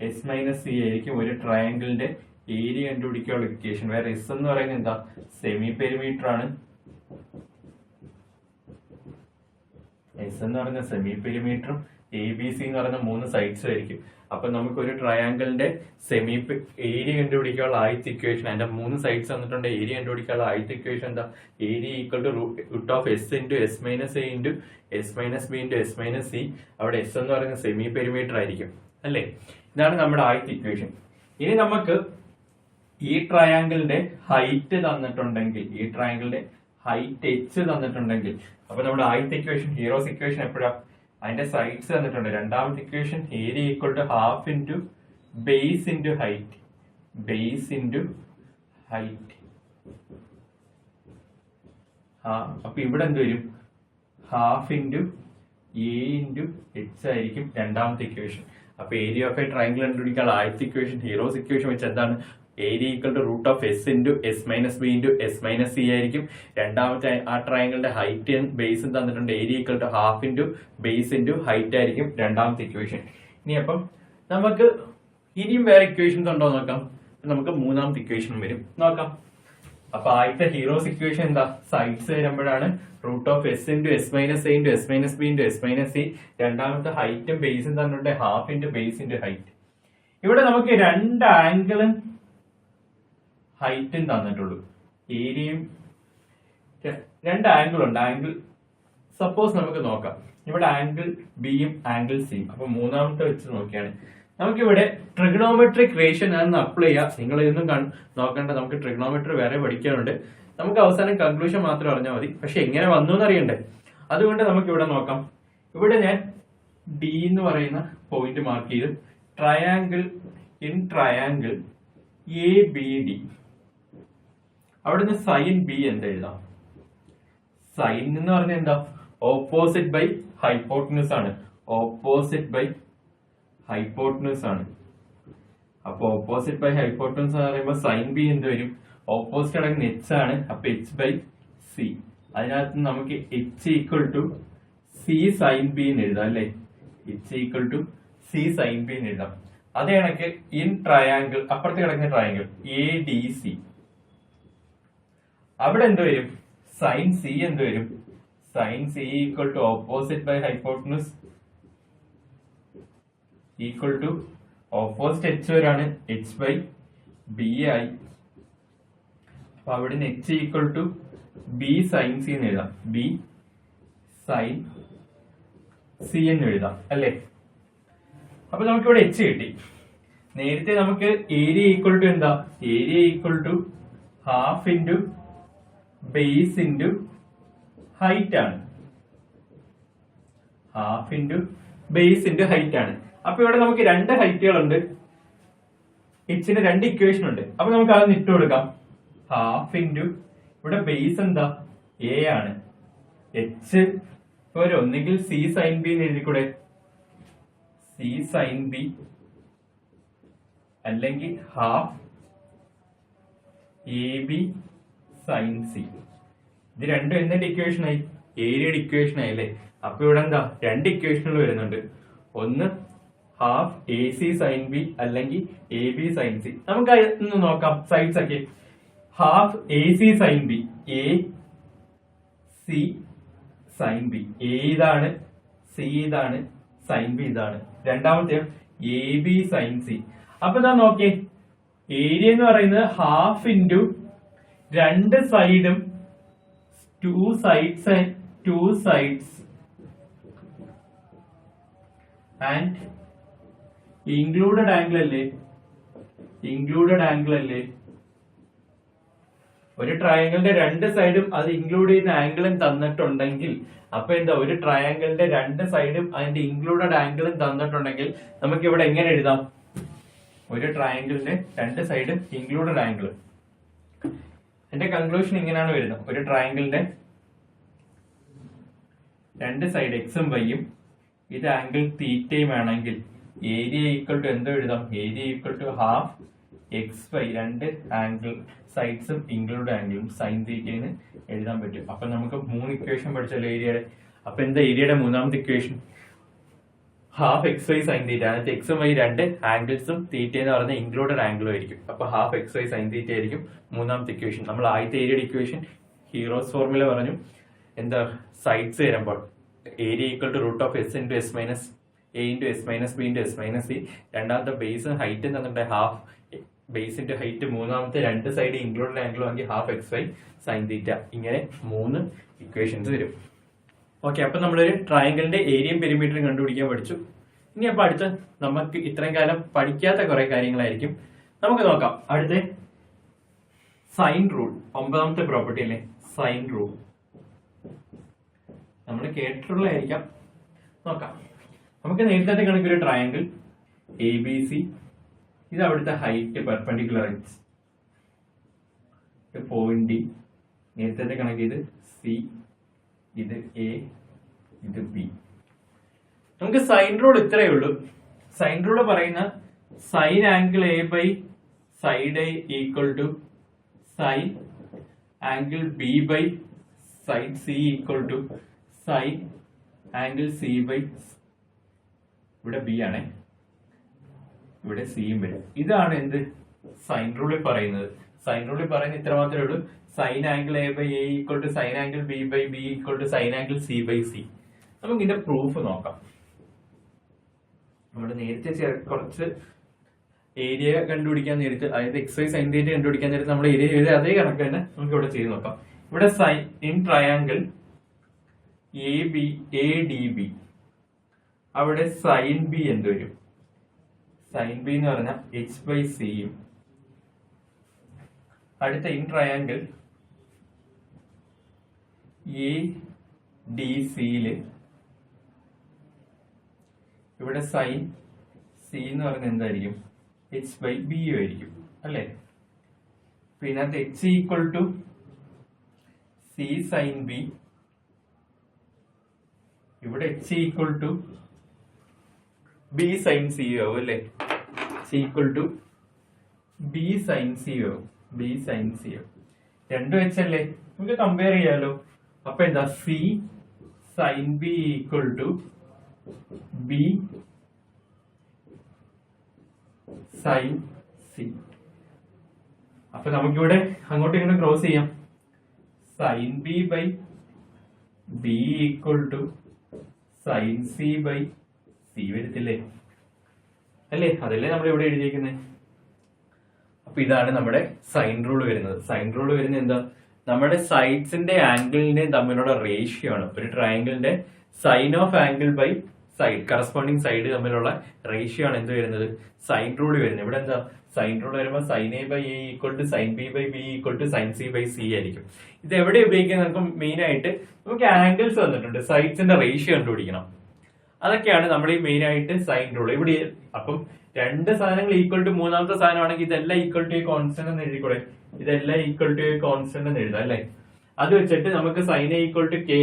S minus C ആയിരിക്കും ഒരു ട്രയാങ്കിളിന്റെ ഏരിയ കണ്ടുപിടിക്കാനുള്ള ഇക്വേഷൻ. വേറെ എസ് എന്ന് പറയുന്നത് എന്താ? സെമി പെരിമീറ്റർ ആണ്. എസ് എന്ന് പറയുന്ന സെമി പെരിമീറ്ററും എ ബി സി എന്ന് പറയുന്ന 3 സൈഡ്സും ആയിരിക്കും. അപ്പൊ നമുക്ക് ഒരു ട്രയാങ്കിളിന്റെ സെമി ഏരിയ കണ്ടുപിടിക്കാനുള്ള ആദ്യത്തെ ഇക്വേഷൻ, അതിന്റെ 3 സൈഡ്സ് തന്നിട്ടുണ്ട്. ഏരിയ കണ്ടുപിടിക്കാനുള്ള ആദ്യത്തെ ഇക്വേഷൻ എന്താ? Area equal to root of S into S minus A into S minus B into S minus C. അവിടെ എസ് എന്ന് പറയുന്ന സെമി പെരിമീറ്റർ ആയിരിക്കും അല്ലേ. ഇതാണ് നമ്മുടെ ആദ്യത്തെ ഇക്വേഷൻ. ഇനി നമുക്ക് ഈ ട്രയാങ്കിളിന്റെ ഹൈറ്റ് തന്നിട്ടുണ്ടെങ്കിൽ, ഈ ട്രയാങ്കിളിന്റെ ഹൈറ്റ് എച്ച് തന്നിട്ടുണ്ടെങ്കിൽ, അപ്പൊ നമ്മുടെ ആദ്യത്തെ ഇക്വേഷൻ ഹീറോസ് ഇക്വേഷൻ എപ്പോഴാ? അതിന്റെ സൈഡ്സ് തന്നിട്ടുണ്ട്. രണ്ടാമത്തെ equation area equal to half into base into height, base into height. അപ്പൊ ഇവിടെ എന്ത് വരും? Half into A into H ആയിരിക്കും രണ്ടാമത്തെ ഇക്വേഷൻ. അപ്പൊ ഏരിയ ഓഫ് എ ട്രയാങ്കിൾ കണ്ടുപിടിക്കാനുള്ള ആദ്യത്തെ ഇക്വേഷൻ ഹീറോസ് ഇക്വേഷൻ വെച്ച് എന്താണ്? Area equal to root of S into S minus B into S minus C ആയിരിക്കും. രണ്ടാമത്തെ ആ ട്രയാങ്കിളിന്റെ ഹൈറ്റ് ബേസും തന്നിട്ടുണ്ട്. Area equal to half into base into height ആയിരിക്കും രണ്ടാമത്തെ ഇക്വേഷൻ. ഇനി അപ്പം നമുക്ക് ഇനിയും വേറെ ഇക്വേഷൻസ് ഉണ്ടോ നോക്കാം. നമുക്ക് മൂന്നാമത്തെ ഇക്വേഷൻ വരും, നോക്കാം. അപ്പൊ ആദ്യത്തെ ഹീറോസ് ഇക്വേഷൻ എന്താ? സൈഡ്സ് വരുമ്പോഴാണ് root of S into S minus A into S minus B into S minus C. രണ്ടാമത്തെ ഹൈറ്റും ബേസും തന്നിട്ടുണ്ട് half into base into height. ഇവിടെ നമുക്ക് രണ്ട് ആംഗിളും ഹൈറ്റും തന്നിട്ടുള്ളൂ. ഏരിയയും രണ്ട് ആംഗിൾ ഉണ്ട്. ആംഗിൾ സപ്പോസ് നമുക്ക് നോക്കാം. ഇവിടെ ആംഗിൾ ബിയും ആംഗിൾ സിയും. അപ്പൊ മൂന്നാമത്തെ വെച്ച് നോക്കിയാണ് നമുക്കിവിടെ ട്രിഗണോമെട്രിക് റേഷ്യോ ആണെന്ന് അപ്ലൈ ചെയ്യാം. നിങ്ങൾ ഇതൊന്നും നോക്കണ്ട, നമുക്ക് ട്രിഗണോമെട്രി വേറെ പഠിക്കാനുണ്ട്. നമുക്ക് അവസാനം കൺക്ലൂഷൻ മാത്രം അറിഞ്ഞാൽ മതി. പക്ഷെ എങ്ങനെ വന്നു എന്നറിയണ്ടേ? അതുകൊണ്ട് നമുക്ക് ഇവിടെ നോക്കാം. ഇവിടെ ഞാൻ ഡി എന്ന് പറയുന്ന പോയിന്റ് മാർക്ക് ചെയ്തു. Triangle A B D. അവിടുന്ന് സൈൻ ബി എന്ത് എഴുതാം? സൈൻ എന്ന് പറഞ്ഞാൽ എന്താ? ഓപ്പോസിറ്റ് ബൈ ഹൈപ്പോട്ടനസ് ആണ്. ഓപ്പോസിറ്റ് ബൈ ഹൈപ്പോട്ടനസ് ആണ്. അപ്പൊ ഓപ്പോസിറ്റ് ബൈ ഹൈപ്പോട്ടനസ് എന്ന് പറയുമ്പോൾ സൈൻ ബി എന്ത് വരും? ഓപ്പോസിറ്റ് അടങ്ങുന്ന എച്ച് ആണ്. അപ്പൊ എച്ച് ബൈ സി. അതിനകത്ത് നമുക്ക് H equal to C sine B എന്ന് എഴുതാം അല്ലെ? H equal to C sine B എന്ന് എഴുതാം. അതേ കണക്ക് ഇൻ ട്രയാങ്കിൾ, അപ്പുറത്ത് കിടക്കുന്ന ട്രയാങ്കിൾ എ ഡി സി, അവിടെ എന്ത് വരും? സൈൻ സി എന്ത് വരും? Sine C equal to opposite by hypotenuse equal to opposite H വരാണ് എച്ച് ബൈ ബി ആയി. അപ്പൊ അവിടെ H equal to B sine C എന്ന് എഴുതാം. ബി സൈൻ സി എന്ന് എഴുതാം അല്ലെ? അപ്പൊ നമുക്കിവിടെ എച്ച് കിട്ടി. നേരത്തെ നമുക്ക് ഏരിയ ഈക്വൽ ടു എന്താ? Area equal to half into base into height ആണ്. Half into base into height ആണ്. അപ്പൊ ഇവിടെ നമുക്ക് രണ്ട് ഹൈറ്റുകളുണ്ട്. എച്ചിന് രണ്ട് ഇക്വേഷൻ ഉണ്ട്. അപ്പൊ നമുക്ക് അത് ഇട്ട് കൊടുക്കാം. ഹാഫ് ഇൻറ്റു ഇവിടെ ബേസ് എന്താ? എ ആണ്. എച്ച് ഒരു ഒന്നെങ്കിൽ സി സൈൻ ബി എന്ന് എഴുതിക്കൂടെ? സി സൈൻ ബി അല്ലെങ്കിൽ half A B sine C. ഇത് രണ്ടും എന്തിന്റെ ഇക്വേഷൻ ആയി? ഏരിയയുടെ ഇക്വേഷൻ ആയി അല്ലേ? അപ്പൊ ഇവിടെ എന്താ? രണ്ട് ഇക്വേഷനുകൾ വരുന്നുണ്ട്. ഒന്ന് half A C sine B അല്ലെങ്കിൽ എ ബി സൈൻ സി. നമുക്ക് ഒന്ന് നോക്കാം സൈഡ്സ് ഒക്കെ. Half A C sine B, A C sine B. A ഇതാണ്, സി ഇതാണ്, സൈൻ ബി ഇതാണ്. രണ്ടാമത്തെ എ ബി സൈൻ സി. അപ്പൊ ഇതാ നോക്കിയേ, ഏരിയ എന്ന് പറയുന്നത് ഹാഫ് ഇൻറ്റു രണ്ട് സൈഡും two sides and included angle അല്ലേ? ഇൻക്ലൂഡഡ് ആംഗിൾ അല്ലേ? ഒരു ട്രയാങ്കിളിന്റെ രണ്ട് സൈഡും അത് ഇൻക്ലൂഡ് ചെയ്യുന്ന ആംഗിളും തന്നിട്ടുണ്ടെങ്കിൽ, അപ്പൊ എന്താ? ഒരു ട്രയാങ്കിളിന്റെ രണ്ട് സൈഡും അതിന്റെ ഇൻക്ലൂഡഡ് ആംഗിളും തന്നിട്ടുണ്ടെങ്കിൽ നമുക്ക് ഇവിടെ എങ്ങനെ എഴുതാം? ഒരു ട്രയാങ്കിളിന്റെ രണ്ട് സൈഡും ഇൻക്ലൂഡഡ് ആംഗിൾ. എന്റെ കൺക്ലൂഷൻ ഇങ്ങനെയാണ് വരുന്നത്. ഒരു ട്രയാങ്കിളിന്റെ രണ്ട് സൈഡ് എക്സും വൈയും, ഇത് ആംഗിൾ തീറ്റയും ആണെങ്കിൽ ഏരിയ ഈക്വൽ ടു എന്തോ എഴുതാം? Area equal to half X Y, രണ്ട് ആംഗിൾ സൈഡ്സും ഇൻക്ലൂഡ് ആംഗിളും സൈൻ തീറ്റയെന്ന് എഴുതാൻ പറ്റും. അപ്പൊ നമുക്ക് മൂന്ന് ഇക്വേഷൻ പഠിച്ചല്ലോ ഏരിയയുടെ. അപ്പൊ എന്താ ഏരിയയുടെ മൂന്നാമത്തെ equation? Half X Y sine theta. അതിനകത്ത് എക്സും വൈ രണ്ട് ആംഗിൾസും തീറ്റ എന്ന് പറയുന്ന ഇൻക്ലൂഡഡ് ആംഗിളും ആയിരിക്കും. അപ്പൊ half X Y sine theta ആയിരിക്കും മൂന്നാമത്തെ ഇക്വേഷൻ. നമ്മൾ ആദ്യത്തെ ഏരിയയുടെ ഇക്വേഷൻ ഹീറോസ് ഫോർമുല പറഞ്ഞു. എന്താ? സൈഡ്സ് വരുമ്പോൾ area equal to root of S into S minus A into S minus B into S minus C. രണ്ടാമത്തെ ബേസും ഹൈറ്റും തന്നിട്ട് ഹാഫ് ബേസ് ഇൻറ്റു ഹൈറ്റ്. മൂന്നാമത്തെ രണ്ട് സൈഡ് ഇൻക്ലൂഡഡ് ആംഗിളും ആണെങ്കിൽ half X Y sine theta. ഇങ്ങനെ മൂന്ന് ഇക്വേഷൻസ് വരും. ഓക്കെ, അപ്പൊ നമ്മളൊരു ട്രയാങ്കിളിന്റെ ഏരിയയും പെരിമീറ്ററും കണ്ടുപിടിക്കാൻ പഠിച്ചു. ഇനി അപ്പൊ അടുത്ത നമുക്ക് ഇത്രയും കാലം പഠിക്കാത്ത കുറെ കാര്യങ്ങളായിരിക്കും. നമുക്ക് നോക്കാം. അടുത്ത സൈൻ റൂൾ, ഒമ്പതാമത്തെ പ്രോപ്പർട്ടി അല്ലേ? സൈൻ റൂൾ നമ്മൾ കേട്ടിട്ടുള്ളതായിരിക്കാം. നോക്കാം. നമുക്ക് നേരത്തെ കണക്കൊരു ട്രയാങ്കിൾ എ ബി സി, ഇത് അവിടുത്തെ height perpendicular X, point D, നേരത്തെ കണക്ക് ഇത് സി, ഇത് എ, ഇത് ബി. നമുക്ക് സൈൻ റൂൾ ഇത്രയേ ഉള്ളൂ. സൈൻ റൂൾ പറയുന്ന sine angle A by side A equal to sine angle B by side C equal to sine angle C by, ഇവിടെ ബി ആണേ, ഇവിടെ സിയും വരും. ഇതാണ് എന്ത് സൈൻ റൂളിൽ പറയുന്നത്. സൈൻ റൂളിൽ പറയുന്നത് ഇത്ര മാത്രമേ ഉള്ളൂ. Sine angle A by A equal to sine angle B by B equal to sine angle C by C. നമുക്ക് ഇതിന്റെ പ്രൂഫ് നോക്കാം. നമ്മൾ നേരത്തെ കുറച്ച് ഏരിയ കണ്ടുപിടിക്കാൻ നേരത്ത്, അതായത് എക്സ് വൈ സൈൻ തീറ്റ കണ്ടുപിടിക്കാൻ നേരത്ത് നമ്മൾ ഏരിയ ചെയ്ത് അതേ കണക്ക് തന്നെ നമുക്ക് ഇവിടെ ചെയ്ത് നോക്കാം. ഇവിടെ sine in triangle A B A D B, അവിടെ സൈൻ ബി എന്ത് വരും? സൈൻ ബി എന്ന് പറഞ്ഞാൽ എച്ച് ബൈ സിയും. അടുത്ത ഇൻ ട്രയാങ്കിൾ എ ഡി സിയില് ഇവിടെ സൈൻ സി എന്ന് പറഞ്ഞാൽ എന്തായിരിക്കും? എച്ച് ബൈ ബി ആയിരിക്കും അല്ലെ. പിന്നെ H equal to C sine B, ഇവിടെ H equal to B sine C ആവും അല്ലെ. H equal to B sine C ആവും, ബി സൈൻ സി ആവും. രണ്ടും എച്ച് അല്ലേ, നമുക്ക് കമ്പയർ ചെയ്യാലോ. അപ്പൊ എന്താ? C sine B equal to B sine C. അപ്പൊ നമുക്കിവിടെ അങ്ങോട്ടും ഇങ്ങോട്ടും ക്രോസ് ചെയ്യാം. Sine B by B equal to sine C by C വരത്തില്ലേ അല്ലേ? അതല്ലേ നമ്മൾ ഇവിടെ എഴുതിയിരിക്കുന്നത്. അപ്പൊ ഇതാണ് നമ്മുടെ സൈൻ റൂൾ വരുന്നത്. സൈൻ റൂൾ വരുന്നത് എന്താ? നമ്മുടെ സൈഡ്സിന്റെ ആംഗിളിന്റെയും തമ്മിലുള്ള റേഷ്യോ ആണ്. ഒരു ട്രയാംഗിളിന്റെ sine of angle by side, corresponding side തമ്മിലുള്ള റേഷ്യോ ആണ് എന്ത് വരുന്നത്? സൈൻ റൂൾ വരുന്നത്. ഇവിടെ എന്താ? സൈൻ റൂൾ വരുമ്പോൾ sine A by A equal to sine B by B equal to sine C by C ആയിരിക്കും. ഇത് എവിടെ ഉപയോഗിക്കുന്നത്? നമുക്ക് മെയിൻ ആയിട്ട് നമുക്ക് ആംഗിൾസ് വന്നിട്ടുണ്ട്, സൈഡ്സിന്റെ റേഷ്യോ കണ്ടുപിടിക്കണം. അതൊക്കെയാണ് നമ്മൾ ഈ മെയിൻ ആയിട്ട് സൈൻ റൂൾ ഇവിടെ. അപ്പം രണ്ട് സാധനങ്ങൾ ഈക്വൽ ടു മൂന്നാമത്തെ സാധനമാണെങ്കിൽ ഇതെല്ലാം ഈക്വൽ ടു എ കോൺസ്റ്റന്റ് എന്ന് എഴുതിക്കൂടെ? ഇതെല്ലാം ഈക്വൽ ടു എ കോൺസ്റ്റന്റ് എന്ന് എഴുതാം അല്ലെ. അത് വെച്ചിട്ട് നമുക്ക് sine A equal to K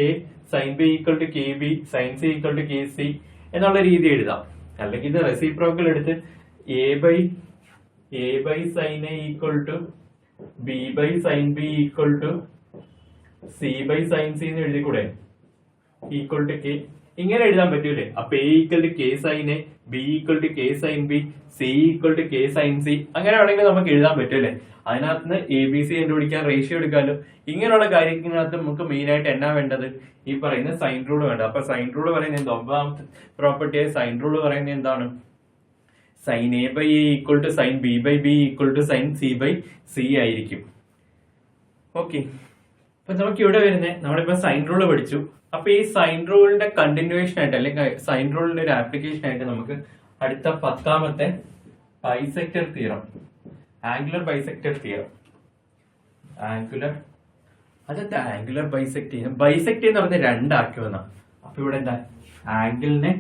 A, sine B equal to K B, sine C equal to K C എന്നുള്ള രീതി എഴുതാം. അല്ലെങ്കിൽ ഇത് റെസിപ്രോക്കൽ എടുത്ത് A by sine A equal to B by sine B equal to C by sine C എന്ന് എഴുതിക്കൂടെ? Equal to K, ഇങ്ങനെ എഴുതാൻ പറ്റൂലേ? അപ്പൊ A equal to K sine A, B equal to K sine B, C equal to K sign C, അങ്ങനെ ആണെങ്കിൽ നമുക്ക് എഴുതാൻ പറ്റൂലേ? അതിനകത്ത് എ ബി സി കണ്ടുപിടിക്കാൻ റേഷ്യോ എടുക്കാമല്ലോ. ഇങ്ങനെയുള്ള കാര്യത്തിനകത്ത് നമുക്ക് മെയിൻ ആയിട്ട് എന്നാ വേണ്ടത്? ഈ പറയുന്ന സൈൻ റൂൾ വേണ്ട. അപ്പൊ സൈൻ റൂൾ പറയുന്നത് എന്താ? ഒമ്പതാമത്തെ പ്രോപ്പർട്ടിയായ സൈൻ റൂൾ പറയുന്നത് എന്താണ്? Sine A by A equal to sine B by B equal to sine C by C ആയിരിക്കും. ഓക്കെ, അപ്പൊ നമുക്ക് ഇവിടെ വരുന്നത് നമ്മളിപ്പോ സൈൻ റൂൾ പഠിച്ചു. അപ്പൊ ഈ സൈൻ റൂളിന്റെ കണ്ടിന്യൂവേഷൻ ആയിട്ട് അല്ലെങ്കിൽ സൈൻ റൂളിന്റെ ഒരു ആപ്ലിക്കേഷൻ ആയിട്ട് നമുക്ക് അടുത്ത 10ാമത്തെ bisector theorem, angular bisector theorem. Angular, അതെന്താ ആംഗുലർ ബൈസെക്ട് ചെയ്യുന്നത്? ബൈസെക്ട് എന്ന് പറഞ്ഞാൽ രണ്ടാക്കി വന്നാ. അപ്പൊ ഇവിടെ എന്താ? ആംഗിളിനെ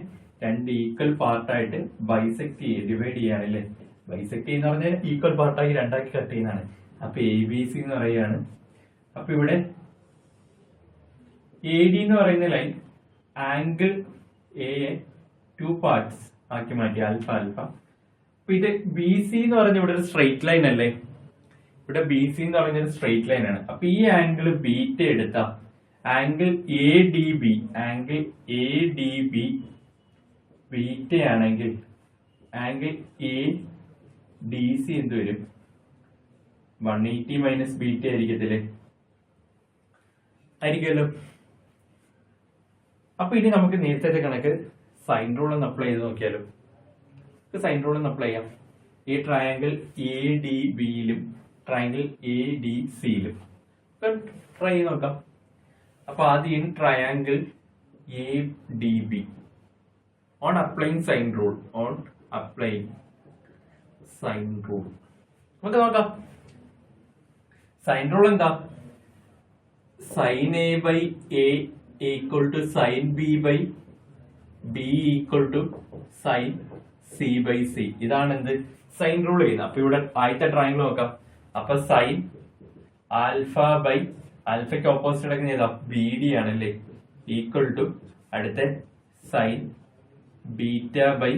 രണ്ട് ഈക്വൽ പാർട്ടായിട്ട് ബൈസെക്ട് ഡിവൈഡ് ചെയ്യാനല്ലേ. ബൈസെക്ട് ചെയ്യുന്ന പറഞ്ഞാൽ ഈക്വൽ പാർട്ടാക്കി രണ്ടാക്കി കട്ട് ചെയ്യുന്നതാണ്. അപ്പൊ എ ബി സി എന്ന് പറയുകയാണ്. അപ്പൊ ഇവിടെ എ ഡി എന്ന് പറയുന്ന ലൈൻ ആംഗിൾ എ 2 പാർട്സ് ആക്കി മാറ്റി, ആൽഫ ആൽഫ. അപ്പൊ ഇത് ബി സി എന്ന് പറഞ്ഞ ഇവിടെ ഒരു സ്ട്രെയിറ്റ് ലൈൻ അല്ലേ? ഇവിടെ ബി സി എന്ന് പറഞ്ഞൊരു സ്ട്രെയിറ്റ് ലൈൻ ആണ്. അപ്പൊ ഈ ആംഗിൾ ബീറ്റ എടുത്ത angle A D B, angle A D B beta ആണെങ്കിൽ ആംഗിൾ എ ഡി സി എന്ത് വരും? 180 മൈനസ് ബീറ്റ ആയിരിക്കത്തില്ലേ? ആയിരിക്കുമല്ലോ. അപ്പൊ ഇനി നമുക്ക് നേരത്തെ കണക്ക് സൈൻ റൂൾ ഒന്ന് അപ്ലൈ ചെയ്ത് നോക്കിയാലോ. സൈൻ റൂൾ ഒന്ന് അപ്ലൈ ചെയ്യാം. ഈ ട്രയാങ്കിൾ എ ഡി ബിയിലും ട്രയാങ്കിൾ എ ഡി സിയിലും ട്രൈ ചെയ്ത് നോക്കാം. അപ്പൊ ആദ്യം in triangle A D B on applying sine rule, on applying sine rule നമുക്ക് നോക്കാം. സൈൻ റൂൾ എന്താ? Sine A by A equal to sine B by B equal to sine C by C. ഇതാണ് എന്ത്? Sign rule ചെയ്യുന്നത്. അപ്പൊ ഇവിടെ ആദ്യത്തെ triangle നോക്കാം. അപ്പൊ സൈൻ ആൽഫ ബൈ ആൽഫയ്ക്ക് ഓപ്പോസിറ്റ് എടുക്കുന്ന ഏതാ? ബി ഡി ആണല്ലേ, ഈക്വൽ ടു അടുത്ത sine beta by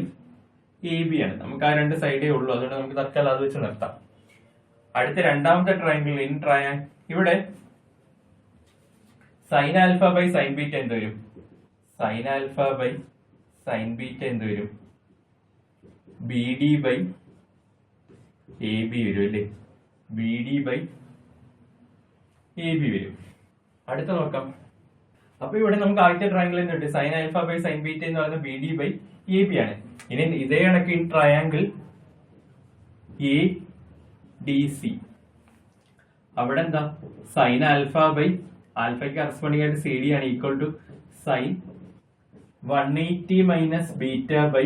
A B ആണ്. നമുക്ക് ആ രണ്ട് സൈഡേ ഉള്ളൂ, അതുകൊണ്ട് നമുക്ക് തൽക്കാലം അത് വെച്ച് നിർത്താം. അടുത്ത രണ്ടാമത്തെ ട്രയാങ്കിൾ ഇൻ ട്രയാങ്കിൾ ഇവിടെ sine alpha by sine beta എന്ത് വരും? Sine alpha by sine beta എന്ത് വരും? B D by A B വരും അല്ലേ? B D by A B വരും. അടുത്ത നോക്കാം. അപ്പൊ ഇവിടെ നമുക്ക് ആദ്യത്തെ ട്രയാങ്കിൾ എന്തുണ്ട്? Sine alpha by sine beta എന്ന് പറയുന്നത് B D by A B ആണ്. ഇനി ഇതേ കണക്ക് in triangle A D C അവിടെ എന്താ? സൈൻ ആൽഫ ബൈ ആൽഫയ്ക്ക് കറസ്പോണ്ടിങ് ആയിട്ട് സി ഡി ആണ് equal to sine 180 minus beta by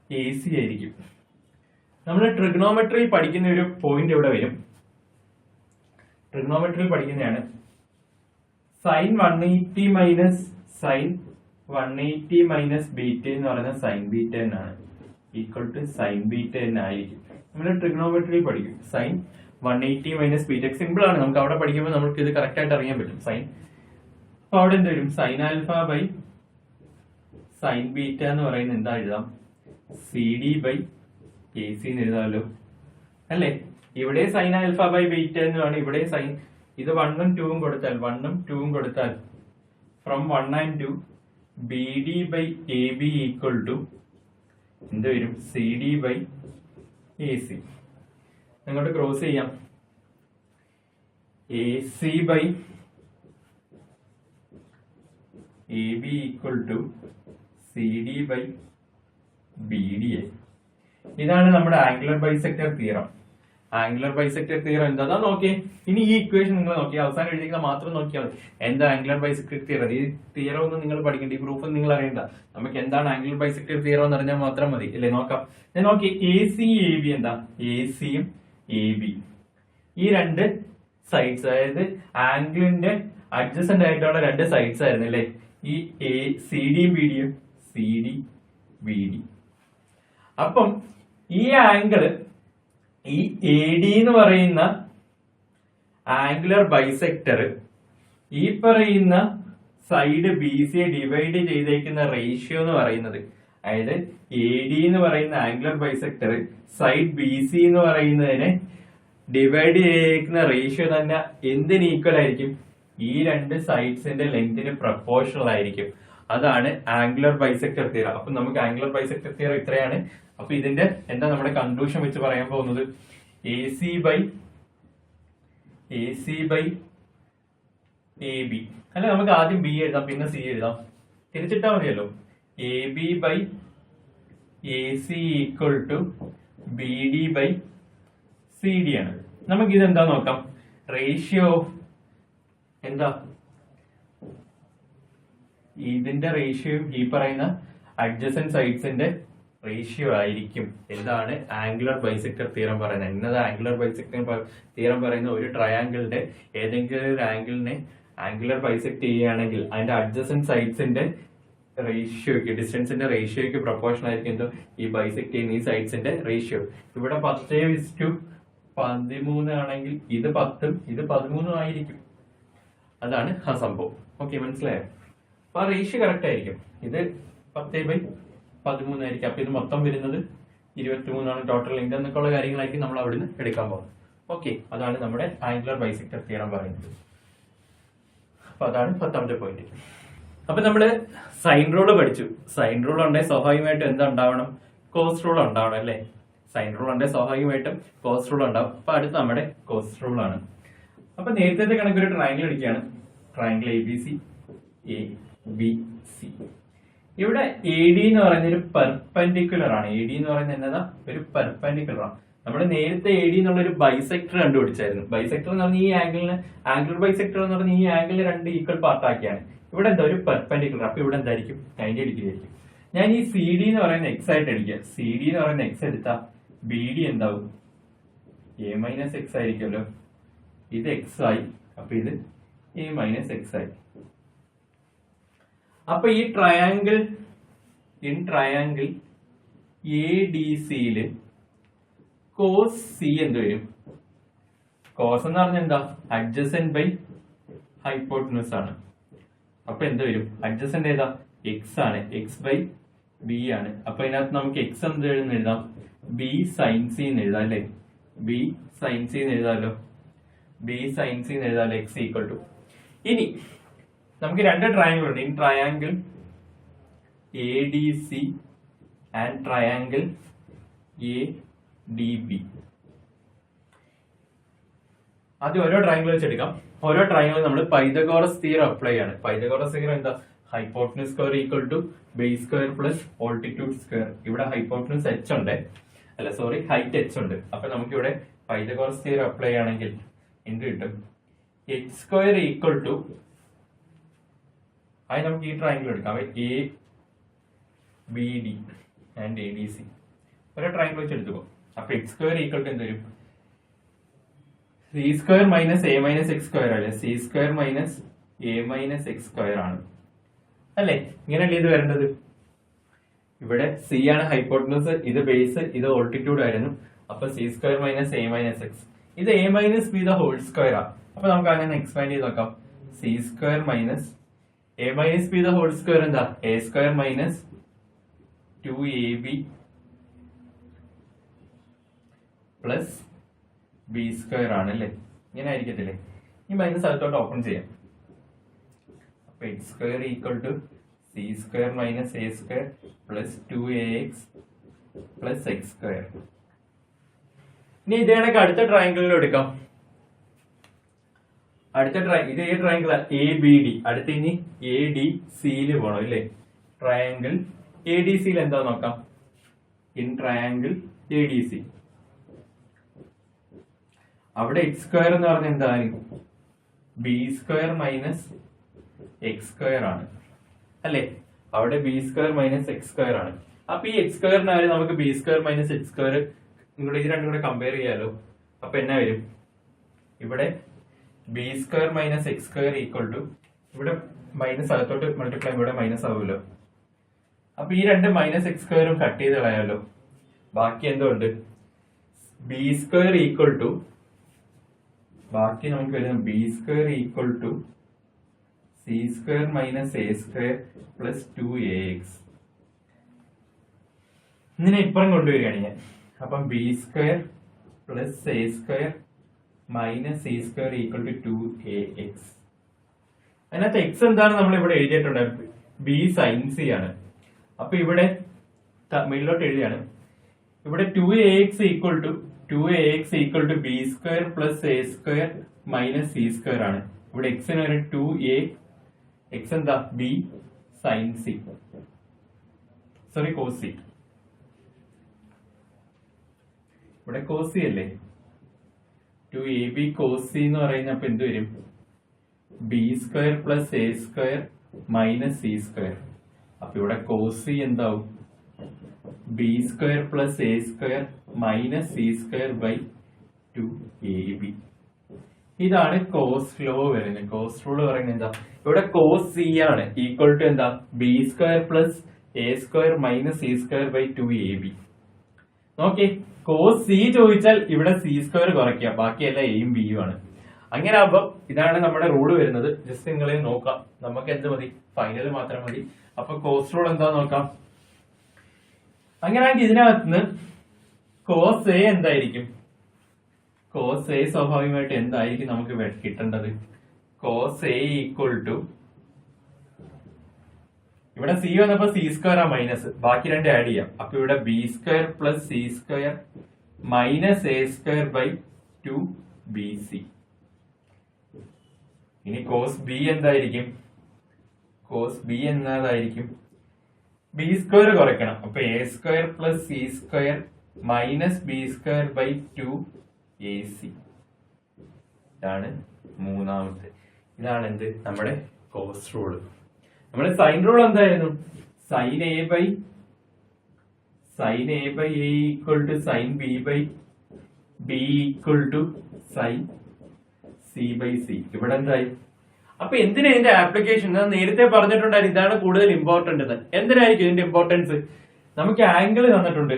A C ആയിരിക്കും. നമ്മൾ ട്രിഗണോമെട്രി പഠിക്കുന്ന ഒരു പോയിന്റ് ഇവിടെ വരും. ട്രിഗണോമെട്രി പഠിക്കുന്നതാണ്. Sine 180 minus sine 180 minus beta എന്ന് പറയുന്നത് സൈൻ ബീറ്റ എന്നാണ്, ഈക്വൽ ടു സൈൻ ബീറ്റ എന്നായിരിക്കും. നമ്മൾ ട്രിഗണോമെട്രി പഠിക്കും. സൈൻ 180 മൈനസ് ബീറ്റ സിമ്പിൾ ആണ്, നമുക്ക് അവിടെ പഠിക്കുമ്പോൾ നമുക്ക് ഇത് കറക്റ്റ് ആയിട്ട് അറിയാൻ പറ്റും. സൈൻ അപ്പൊ അവിടെ എന്ത് വരും? Sine alpha by sine beta എന്ന് പറയുന്നത് എന്താ എഴുതാം? C D by A C എന്ന് എഴുതാമല്ലോ അല്ലേ? ഇവിടെ സൈൻ ആൽഫ ബൈ ബീറ്റ എന്നാണ്, ഇവിടെ സൈൻ ഇത് 1 ഉം 2 ഉം കൊടുത്താൽ 1 ഉം 2 ഉം കൊടുത്താൽ from 1 and 2 B D by A B equal to എന്ത് വരും? C D by A C. അങ്ങോട്ട് ക്രോസ് ചെയ്യാം. A C by A B equal to C D by B D A. ഇതാണ് നമ്മുടെ angular bisector theorem. Angular bisector theorem എന്താ നോക്കിയേ. ഇനി ഈ ഇക്വേഷൻ നിങ്ങൾ നോക്കി അവസാനം എഴുതിക്കുന്നത് മാത്രം നോക്കിയാൽ മതി. എന്താ ആംഗുലർ ബൈസെക്ടർ തിയറം? ഈ തിയറം ഒന്നും നിങ്ങൾ പഠിക്കേണ്ട, ഈ പ്രൂഫ് നിങ്ങൾ അറിയണ്ട. നമുക്ക് എന്താണ് ആംഗുലർ ബൈസെക്ടർ തിയറം എന്ന് അറിഞ്ഞാൽ മാത്രം മതി അല്ലേ? നോക്കാം. ഞാൻ നോക്കി എ സി എ ബി എന്താ? എ സിയും എ ബി ഈ രണ്ട് സൈഡ്സ്, അതായത് ആംഗിളിന്റെ അഡ്ജസന്റ് ആയിട്ടുള്ള രണ്ട് സൈഡ്സ് ആയിരുന്നു അല്ലേ? ഈ എ സി ഡിയും ബി ഡിയും സി ഡി ബി ഡി. അപ്പം ഈ ആംഗിള് ഈ എ ഡി എന്ന് പറയുന്ന ആംഗുലർ ബൈസെക്ടർ ഈ പറയുന്ന സൈഡ് ബി സിയെ ഡിവൈഡ് ചെയ്തേക്കുന്ന റേഷ്യോ എന്ന് പറയുന്നത്, അതായത് എ ഡി എന്ന് പറയുന്ന angular bisector side B C എന്ന് പറയുന്നതിനെ ഡിവൈഡ് ചെയ്തേക്കുന്ന റേഷ്യോ തന്നെ എന്തിന് ഈക്വൽ ആയിരിക്കും? ഈ രണ്ട് സൈഡ്സിന്റെ ലെങ്തിന് പ്രൊപ്പോർഷണൽ ആയിരിക്കും. അതാണ് ആംഗുലർ ബൈസെക്ടർ തിയറം. അപ്പൊ നമുക്ക് ആംഗുലർ ബൈസെക്ടർ തിയറം ഇത്രയാണ്. അപ്പൊ ഇതിന്റെ എന്താ നമ്മുടെ കൺക്ലൂഷൻ വെച്ച് പറയാൻ പോകുന്നത്? A C by A B അല്ലെ? നമുക്ക് ആദ്യം ബി എഴുതാം, പിന്നെ സി എഴുതാം, തിരിച്ചിട്ടാ മതിയല്ലോ. A B by A C equal to B D by C D ആണ്. നമുക്ക് ഇതെന്താ നോക്കാം. റേഷ്യോ എന്താ? ഇതിന്റെ റേഷ്യോ ഈ പറയുന്ന അഡ്ജസന്റ് സൈഡ്സിന്റെ റേഷ്യോ ആയിരിക്കും. എന്താണ് ആംഗുലർ ബൈസെക്ടർ തിയറം പറയുന്നത്? എന്നത് ആംഗുലർ ബൈസെക്ടർ തിയറം പറയുന്ന ഒരു ട്രയാങ്കിളിന്റെ ഏതെങ്കിലും ഒരു ആംഗിളിനെ ആംഗുലർ ബൈസെക്ട് ചെയ്യുകയാണെങ്കിൽ അതിന്റെ അഡ്ജസന്റ് സൈഡ്സിന്റെ റേഷ്യോയ്ക്ക്, ഡിസ്റ്റൻസിന്റെ റേഷ്യോയ്ക്ക് പ്രൊപ്പോർഷൻ ആയിരിക്കും എന്തോ ഈ ബൈസെക്ട് ചെയ്യുന്ന ഈ സൈഡ്സിന്റെ റേഷ്യോ. ഇവിടെ 10:13 ആണെങ്കിൽ ഇത് 10ഉം ഇത് 13ഉം ആയിരിക്കും. അതാണ് ആ സംഭവം. ഓക്കെ, മനസ്സിലായോ? അപ്പൊ ആ റേഷ്യോ കറക്റ്റ് ആയിരിക്കും. ഇത് 10/13 ആയിരിക്കും. അപ്പൊ ഇത് മൊത്തം വരുന്നത് 23 ആണ് ടോട്ടൽ ലെങ്ത് എന്നൊക്കെ ഉള്ള കാര്യങ്ങളായിരിക്കും നമ്മൾ അവിടുന്ന് എടുക്കാൻ പോകുന്നത്. ഓക്കെ, അതാണ് നമ്മുടെ ആംഗുലർ ബൈസെക്ടർ തിയറം പറയുന്നത്. അപ്പൊ അതാണ് 10ാമത്തെ പോയിന്റ്. അപ്പൊ നമ്മള് സൈൻ റൂള് പഠിച്ചു. സൈൻ റൂൾ ഉണ്ടെങ്കിൽ സ്വാഭാവികമായിട്ടും എന്താ ഉണ്ടാവണം? കോസ് റൂൾ ഉണ്ടാവണം അല്ലേ? സൈൻ റൂൾ ഉണ്ടെങ്കിൽ സ്വാഭാവികമായിട്ടും കോസ് റൂൾ ഉണ്ടാവും. അപ്പൊ അടുത്ത് നമ്മുടെ കോസ് റൂൾ ആണ്. അപ്പൊ നേരത്തെ കണക്കൊരു ട്രയാങ്കിൾ അടിക്കുകയാണ്. Triangle A B C, A B C. ഇവിടെ എ ഡി എന്ന് പറയുന്ന ഒരു പെർപെൻഡിക്കുലർ ആണ്. എ ഡി എന്ന് പറയുന്നത് എന്നതാ? ഒരു പെർപെൻഡിക്കുലർ ആണ്. നമ്മൾ നേരത്തെ എ ഡി എന്നുള്ള ഒരു ബൈസെക്ടർ കണ്ടുപിടിച്ചായിരുന്നു. ബൈസെക്ടർ എന്ന് പറഞ്ഞാൽ ഈ ആംഗിളിന്, ആംഗുലർ ബൈസെക്ടർ എന്ന് പറഞ്ഞാൽ ഈ ആംഗിളിന് രണ്ട് ഈക്വൽ പാർട്ട് ആക്കിയാണ്. ഇവിടെ എന്താ? ഒരു പെർപെൻഡിക്കുലർ. അപ്പൊ ഇവിടെ എന്തായിരിക്കും? 90 ഡിഗ്രി ആയിരിക്കും. ഞാൻ ഈ സി ഡി എന്ന് പറയുന്ന എക്സ് ആയിട്ട് അടിക്കുക. സി ഡി എന്ന് പറയുന്ന എക്സ് എടുത്താൽ ബി ഡി എന്താവും? എ മൈനസ് എക്സ് ആയിരിക്കുമല്ലോ. ഇത് എക്സ് ആയി, അപ്പൊ ഇത് എ മൈനസ് എക്സ് ആയി. അപ്പൊ ഈ ട്രയാങ്കിൾ എ ഡി സിയില് കോസ് സി എന്ത് വരും? കോസ് എന്ന് പറഞ്ഞാൽ എന്താ? അഡ്ജസന്റ് ബൈ ഹൈപ്പോട്ടനസ് ആണ്. അപ്പൊ എന്ത് വരും? അഡ്ജസന്റ് ഏതാ? എക്സ് ആണ്, എക്സ് ബൈ ബി ആണ്. അപ്പൊ ഇതിനകത്ത് നമുക്ക് എക്സ് എന്ത് എഴുതാം, ബി സൈൻ സി എന്ന് എഴുതാം അല്ലെ, ബി സൈൻ സി എന്ന് എഴുതാമല്ലോ, ബി സൈൻ സി എന്ന് എഴുതാമല്ലോ, എക്സ് ഈക്വൽ ടു. ഇനി നമുക്ക് രണ്ട് ട്രയാങ്കിൾ ഉണ്ട്, in triangle A D C and triangle A D B. ആദ്യം ഓരോ ട്രയാങ്കിൾ വെച്ചെടുക്കാം. ഓരോ ട്രയാങ്കിൾ നമ്മൾ പൈതഗോറസ് തിയറം അപ്ലൈ ചെയ്യാണ്. പൈതഗോറസ് തിയറം എന്താ, hypotenuse square equal to base square plus altitude square. ഇവിടെ ഹൈപ്പോട്ടനസ് എച്ച് ഉണ്ട്, അല്ല സോറി ഹൈറ്റ് എച്ച് ഉണ്ട്. അപ്പൊ നമുക്ക് ഇവിടെ പൈതഗോറസ് തിയറം അപ്ലൈ ആണെങ്കിൽ എന്ത് കിട്ടും, എച്ച് സ്ക്വയർ ഈക്വൽ ടു, അത് നമുക്ക് ഈ ട്രയാങ്കിൾ എടുക്കാം, A B D and A D C. ഓരോ ട്രയാങ്കിൾ വെച്ച് എടുത്തുക്കോ. അപ്പൊ എക്സ് സ്ക്വയർ ഈക്വൽ ടു എന്ത് വരും, C square minus A minus X square അല്ലെ, C square minus A minus X square ആണ് അല്ലെ, ഇങ്ങനെയല്ലേ ഇത് വരേണ്ടത്. ഇവിടെ സി ആണ് ഹൈപ്പോട്ടനസ്, ഇത് ബേസ്, ഇത് ഓൾട്ടിറ്റ്യൂഡ് ആയിരുന്നു. അപ്പൊ C square minus A minus X, ഇത് A minus B the whole square ആണ്. അപ്പൊ നമുക്ക് അങ്ങനെ എക്സ്പാൻഡ് ചെയ്ത് നോക്കാം. C square minus A minus B the whole square എന്താ, A square minus 2ab plus B square ആണ് അല്ലേ, ഇങ്ങനെ ആയിരിക്കത്തില്ലേ. ഈ മൈനസ് അകത്തോട്ട് ഓപ്പൺ ചെയ്യാം. അപ്പൊ X square equal to C square minus A square plus 2ax plus X square. ഇനി ഇതേ കണക്ക് അടുത്ത ട്രയാങ്കിളിൽ എടുക്കാം. അടുത്ത ഇത് ഏത് ട്രയാങ്കിൾ, എ ബി ഡി. അടുത്ത ഇനി എ ഡി സിയിൽ പോകണം അല്ലേ. ട്രയാങ്കിൾ എ ഡി സിയിൽ എന്താ നോക്കാം, in triangle A D C അവിടെ എക്സ് സ്ക്വയർ എന്ന് പറഞ്ഞ എന്താണ്, B square minus X square ആണ് അല്ലെ. അവിടെ B square minus X square ആണ്. അപ്പൊ ഈ എക്സ് സ്ക്വയറിനായാലും നമുക്ക് B square minus X square ഇവിടെ ഇത് രണ്ടും കൂടെ കമ്പയർ ചെയ്യാലോ. അപ്പൊ എന്നാ വരും, ഇവിടെ B square minus X square equal to, ഇവിടെ മൈനസ് അകത്തോട്ട് മൾട്ടിപ്ലൈ ഇവിടെ മൈനസ് ആവുമല്ലോ. അപ്പൊ ഈ രണ്ട് മൈനസ് എക്സ് സ്ക്വയറും കട്ട് ചെയ്ത് കളയാലോ. ബാക്കി എന്തുണ്ട്, ബി സ്ക്വയർ ഈക്വൽ ടു, ബാക്കി നമുക്ക് വരുന്നത് B square equal to C square minus A square plus 2ax. ഇങ്ങനെ ഇപ്പുറം കൊണ്ടുവരികയാണ് ഞാൻ. അപ്പം B square plus A square minus C square equal to 2ax. അതിനകത്ത് എക്സ് എന്താണ് നമ്മൾ ഇവിടെ എഴുതിയിട്ടുണ്ട്, ബി സൈൻ സി ആണ്. അപ്പൊ ഇവിടെ മേളിലോട്ട് എഴുതിയാണ്. ഇവിടെ 2ax equal to B square plus A square minus C square ആണ്. ഇവിടെ എക്സിന് ഒരു 2a, എക്സ് എന്താ, B sine C, sorry cos C. ഇവിടെ കോസ് സി അല്ലേ, 2ab കോസ് സി എന്ന് പറയുന്ന അപ്പൊ എന്ത് വരും, B square plus A square minus C square. അപ്പൊ ഇവിടെ കോസ് സി എന്താവും, B square plus A square minus C square by 2ab. ഇതാണ് കോസ് ലോ വരുന്നത്. കോസ് റൂൾ പറയുന്നത് എന്താ, ഇവിടെ കോസ് സി ആണ് ഈക്വൽ ടു എന്താ, B square plus A square minus C square by 2ab. നോക്കി, കോസ് സി ചോദിച്ചാൽ ഇവിടെ സി സ്ക്വയർ കുറയ്ക്കുക, ബാക്കിയെല്ലാം എയും ബിയും ആണ്. അങ്ങനെ ആകുമ്പോ ഇതാണ് നമ്മുടെ റൂള് വരുന്നത്. ജസ്റ്റ് നിങ്ങളെ നോക്കാം, നമുക്ക് എന്ത് മതി, ഫൈനൽ മാത്രം മതി. അപ്പൊ കോസ് റൂൾ എന്താ നോക്കാം. അങ്ങനെയാണെങ്കിൽ ഇതിനകത്തുനിന്ന് കോസ് എ എന്തായിരിക്കും, കോസ് എ സ്വാഭാവികമായിട്ട് എന്തായിരിക്കും നമുക്ക് കിട്ടേണ്ടത്, കോസ് എ ഈക്വൽ ടു, ഇവിടെ സി വന്നപ്പോ സി സ്ക്വയർ ആ മൈനസ്, ബാക്കി രണ്ട് ആഡ് ചെയ്യാം. അപ്പൊ ഇവിടെ B square plus C square minus A square by 2bc. ഇനി കോസ് ബി എന്തായിരിക്കും, കോസ് ബി എന്നതായിരിക്കും ബി സ്ക്വയർ കുറയ്ക്കണം. അപ്പൊ A square plus C square minus B square by 2ac. ഇതാണ് മൂന്നാമത്തെ. ഇതാണ് എന്ത്, നമ്മുടെ കോസ് റൂള്. നമ്മുടെ സൈൻ റൂൾ എന്തായിരുന്നു, sine A by A equal to sine B by B equal to sine C by C. ഇവിടെ എന്തായി, അപ്പൊ എന്തിനാ ഇതിന്റെ ആപ്ലിക്കേഷൻ, ഞാൻ നേരത്തെ പറഞ്ഞിട്ടുണ്ടായിരുന്നു ഇതാണ് കൂടുതൽ ഇമ്പോർട്ടന്റ്. എന്തിനായിരിക്കും ഇതിന്റെ ഇമ്പോർട്ടൻസ്, നമുക്ക് ആംഗിൾ തന്നിട്ടുണ്ട്,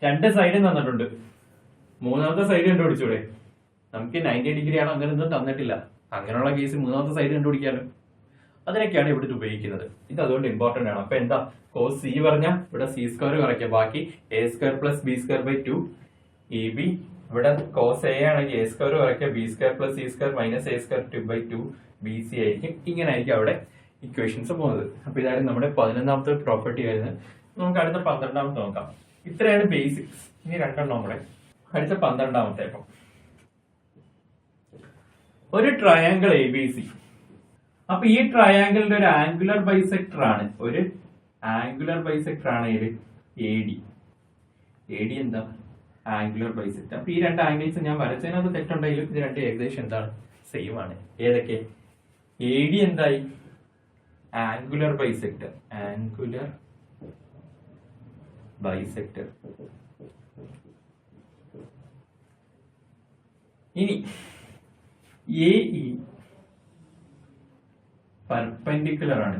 രണ്ട് സൈഡും തന്നിട്ടുണ്ട്, മൂന്നാമത്തെ സൈഡ് കണ്ടുപിടിച്ചൂടെ. നമുക്ക് 90 ഡിഗ്രി ആണോ അങ്ങനെയൊന്നും തന്നിട്ടില്ല. അങ്ങനെയുള്ള കേസ് മൂന്നാമത്തെ സൈഡ് കണ്ടുപിടിക്കാലോ. അതിനൊക്കെയാണ് ഇവിടെ ഉപയോഗിക്കുന്നത്. ഇത് അതുകൊണ്ട് ഇമ്പോർട്ടന്റ് ആണ്. അപ്പൊ എന്താ cos c പറഞ്ഞാൽ ഇവിടെ c സ്ക്വയർ കുറയ്ക്കുക, ബാക്കി a square plus B square by 2 A B. ഇവിടെ cos a ആണെങ്കിൽ a സ്ക്വയർ കുറയ്ക്കുക B square plus C square minus a square 2 by 2 B C ആയിരിക്കും. ഇങ്ങനെ ആയിരിക്കും അവിടെ ഇക്വേഷൻസ് പോകുന്നത്. അപ്പൊ ഇതായിരുന്നു നമ്മുടെ 11ാമത്തെ പ്രോപ്പർട്ടി വരുന്നത്. നമുക്ക് അടുത്ത 12ാമത്തെ നോക്കാം. ഇത്രയാണ് ബേസിക്സ്. ഇനി രണ്ടെണ്ണം കൂടെ. അടുത്ത 12ാമത്തെ. ഇപ്പം ഒരു ട്രയാങ്കിൾ എ ബി സി. അപ്പൊ ഈ ട്രയാങ്കിളിന്റെ ഒരു ആംഗുലർ ബൈസെക്ടർ ആണ്, ഒരു ആംഗുലർ ബൈസെക്ടർ ആണ് ഇത് എ ഡി. എ ഡി എന്താ ആംഗുലർ ബൈസെക്ടർ. അപ്പൊ ഈ രണ്ട് ആംഗിൾസ് ഞാൻ വരച്ചതിനകത്ത് തെറ്റുണ്ടെങ്കിലും ഇത് രണ്ട് ഏകദേശം എന്താണ് സെയിം ആണ്. ഏതൊക്കെ? എ ഡി എന്തായി ആംഗുലർ ബൈസെക്ടർ, ആംഗുലർ ബൈസെക്ടർ. ഇനി എ ഇ പെർപെൻഡിക്കുലർ ആണ്.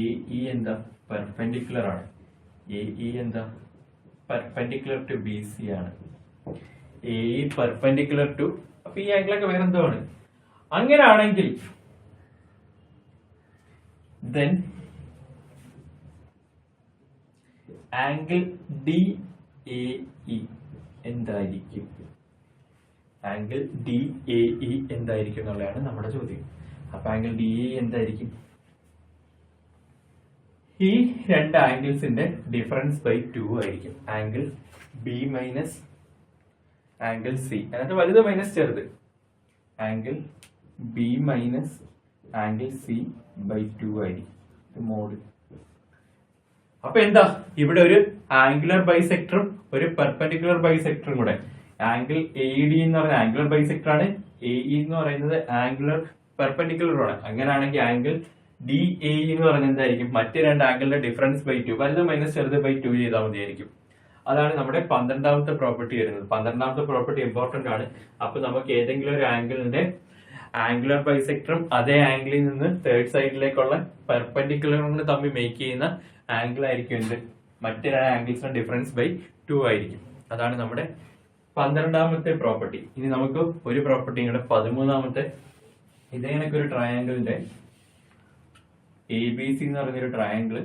എ ഇ എന്താ പെർപെൻഡിക്കുലർ ആണ്. എ ഇ എന്താ പെർപെൻഡിക്കുലർ ടു ബി സി ആണ്. എ ഇ പെർപെൻഡിക്കുലർ ടു, അപ്പൊ ഈ ആംഗിളൊക്കെ വേറെ എന്തോ ആണ്. അങ്ങനെയാണെങ്കിൽ then angle D A E എന്തായിരിക്കും? ആംഗിൾ ഡി എ ഇ എന്തായിരിക്കും എന്നുള്ളതാണ് നമ്മുടെ ചോദ്യം. അപ്പൊ ആംഗിൾ ഡി എ എന്തായിരിക്കും? ഈ രണ്ട് ആംഗിൾസിന്റെ ഡിഫറൻസ് ബൈ 2 ആയിരിക്കും. Angle B minus angle C, അതിനകത്ത് വലുത് മൈനസ് ചെറുത്. Angle B minus angle C by 2 ആയിരിക്കും മോഡ്. അപ്പൊ എന്താ ഇവിടെ ഒരു ആംഗുലർ ബൈസെക്ടറും ഒരു പെർപെൻഡിക്കുലർ ബൈസെക്ടറും കൂടെ. ആംഗിൾ എ ഡി എന്ന് പറയുന്നത് ആംഗുലർ ബൈസെക്ടർ ആണ്, എ ഇ എന്ന് പറയുന്നത് ആംഗുലർ പെർപെൻഡിക്കുലർ ആണ്. അങ്ങനെയാണെങ്കിൽ ആംഗിൾ ഡി എ എന്ന് പറയുന്നത് എന്തായിരിക്കും? മറ്റ് രണ്ട് ആംഗിളിന്റെ ഡിഫറൻസ് ബൈ 2, വലുത് മൈനസ് ചെറുത് ബൈ 2 ചെയ്താൽ മതിയായിരിക്കും. അതാണ് നമ്മുടെ 12ാമത്തെ പ്രോപ്പർട്ടി വരുന്നത്. 12ാമത്തെ പ്രോപ്പർട്ടി ഇമ്പോർട്ടന്റ് ആണ്. അപ്പൊ നമുക്ക് ഏതെങ്കിലും ഒരു ആംഗിളിന്റെ ആംഗുലർ ബൈസെക്ടറും അതേ ആംഗിളിൽ നിന്ന് തേർഡ് സൈഡിലേക്കുള്ള പെർപെൻഡിക്കുലറും കൂടെ തമ്മിൽ മേക്ക് ചെയ്യുന്ന ആംഗിൾ ആയിരിക്കും എന്ത്? മറ്റു രണ്ട് ആംഗിൾസിന്റെ ഡിഫറൻസ് ബൈ 2 ആയിരിക്കും. അതാണ് നമ്മുടെ 12ാമത്തെ പ്രോപ്പർട്ടി. ഇനി നമുക്ക് ഒരു പ്രോപ്പർട്ടി കൂടെ 13ാമത്തെ. ഇതേ കണക്ക് ഒരു ട്രയാങ്കിളിന്റെ എ ബി സി എന്ന് പറഞ്ഞൊരു ട്രയാങ്കിള്,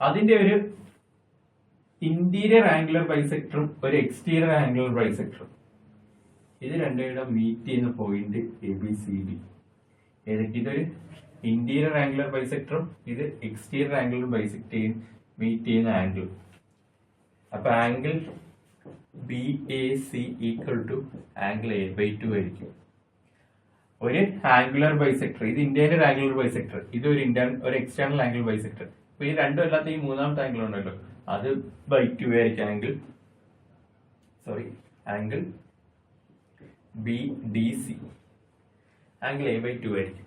അതിന്റെ ഒരു ഇന്റീരിയർ ആംഗുലർ ബൈസെക്ടറും ഒരു എക്സ്റ്റീരിയർ ആംഗുലർ ബൈസെക്ടറും, ഇത് രണ്ടുപേരുടെ മീറ്റ് ചെയ്യുന്ന point A B C D. ഏതൊക്കെ? ഇതൊരു ഇന്റീരിയർ ആംഗുലർ ബൈസെക്ടറും ഇത് എക്സ്റ്റീരിയർ ആംഗുലർ ബൈസെക്ടറും മീറ്റ് ചെയ്യുന്ന ആംഗിൾ. അപ്പൊ angle B A C equal to angle A by 2 ആയിരിക്കും. ഒരു ആംഗുലർ ബൈസെക്ടർ, ഇത് ഇന്റീരിയർ ആംഗുലർ ബൈസെക്ടർ, ഇത് ഒരു എക്സ്റ്റേണൽ ആംഗിൾ ബൈസെക്ടർ. അപ്പൊ ഈ രണ്ടും അല്ലാത്ത ഈ മൂന്നാമത്തെ ആംഗിൾ ഉണ്ടല്ലോ, അത് ബൈ 2 ആയിരിക്കും. Angle B D C angle A by 2 ആയിരിക്കും.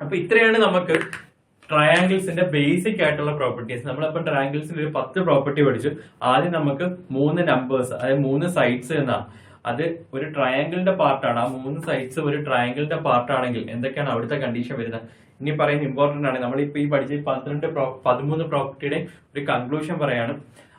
അപ്പൊ ഇത്രയാണ് നമുക്ക് ട്രയാങ്കിൾസിന്റെ ബേസിക് ആയിട്ടുള്ള പ്രോപ്പർട്ടീസ്. നമ്മളിപ്പോ ട്രയാങ്കിൾസിന്റെ ഒരു 10 പ്രോപ്പർട്ടി പഠിച്ചു. ആദ്യം നമുക്ക് 3 നമ്പേഴ്സ്, അതായത് 3 സൈഡ്സ് എന്നാ, അത് ഒരു ട്രയാങ്കിളിന്റെ പാർട്ടാണ്. ആ 3 സൈഡ്സ് ഒരു ട്രയാങ്കിളിന്റെ പാർട്ടാണെങ്കിൽ എന്തൊക്കെയാണ് അവിടുത്തെ കണ്ടീഷൻ വരുന്നത്? ഇനി പറയുന്നത് ഇമ്പോർട്ടന്റ് ആണ്. നമ്മളിപ്പോ ഈ പഠിച്ച 13 പ്രോപ്പർട്ടിയുടെ ഒരു കൺക്ലൂഷൻ പറയാണ്.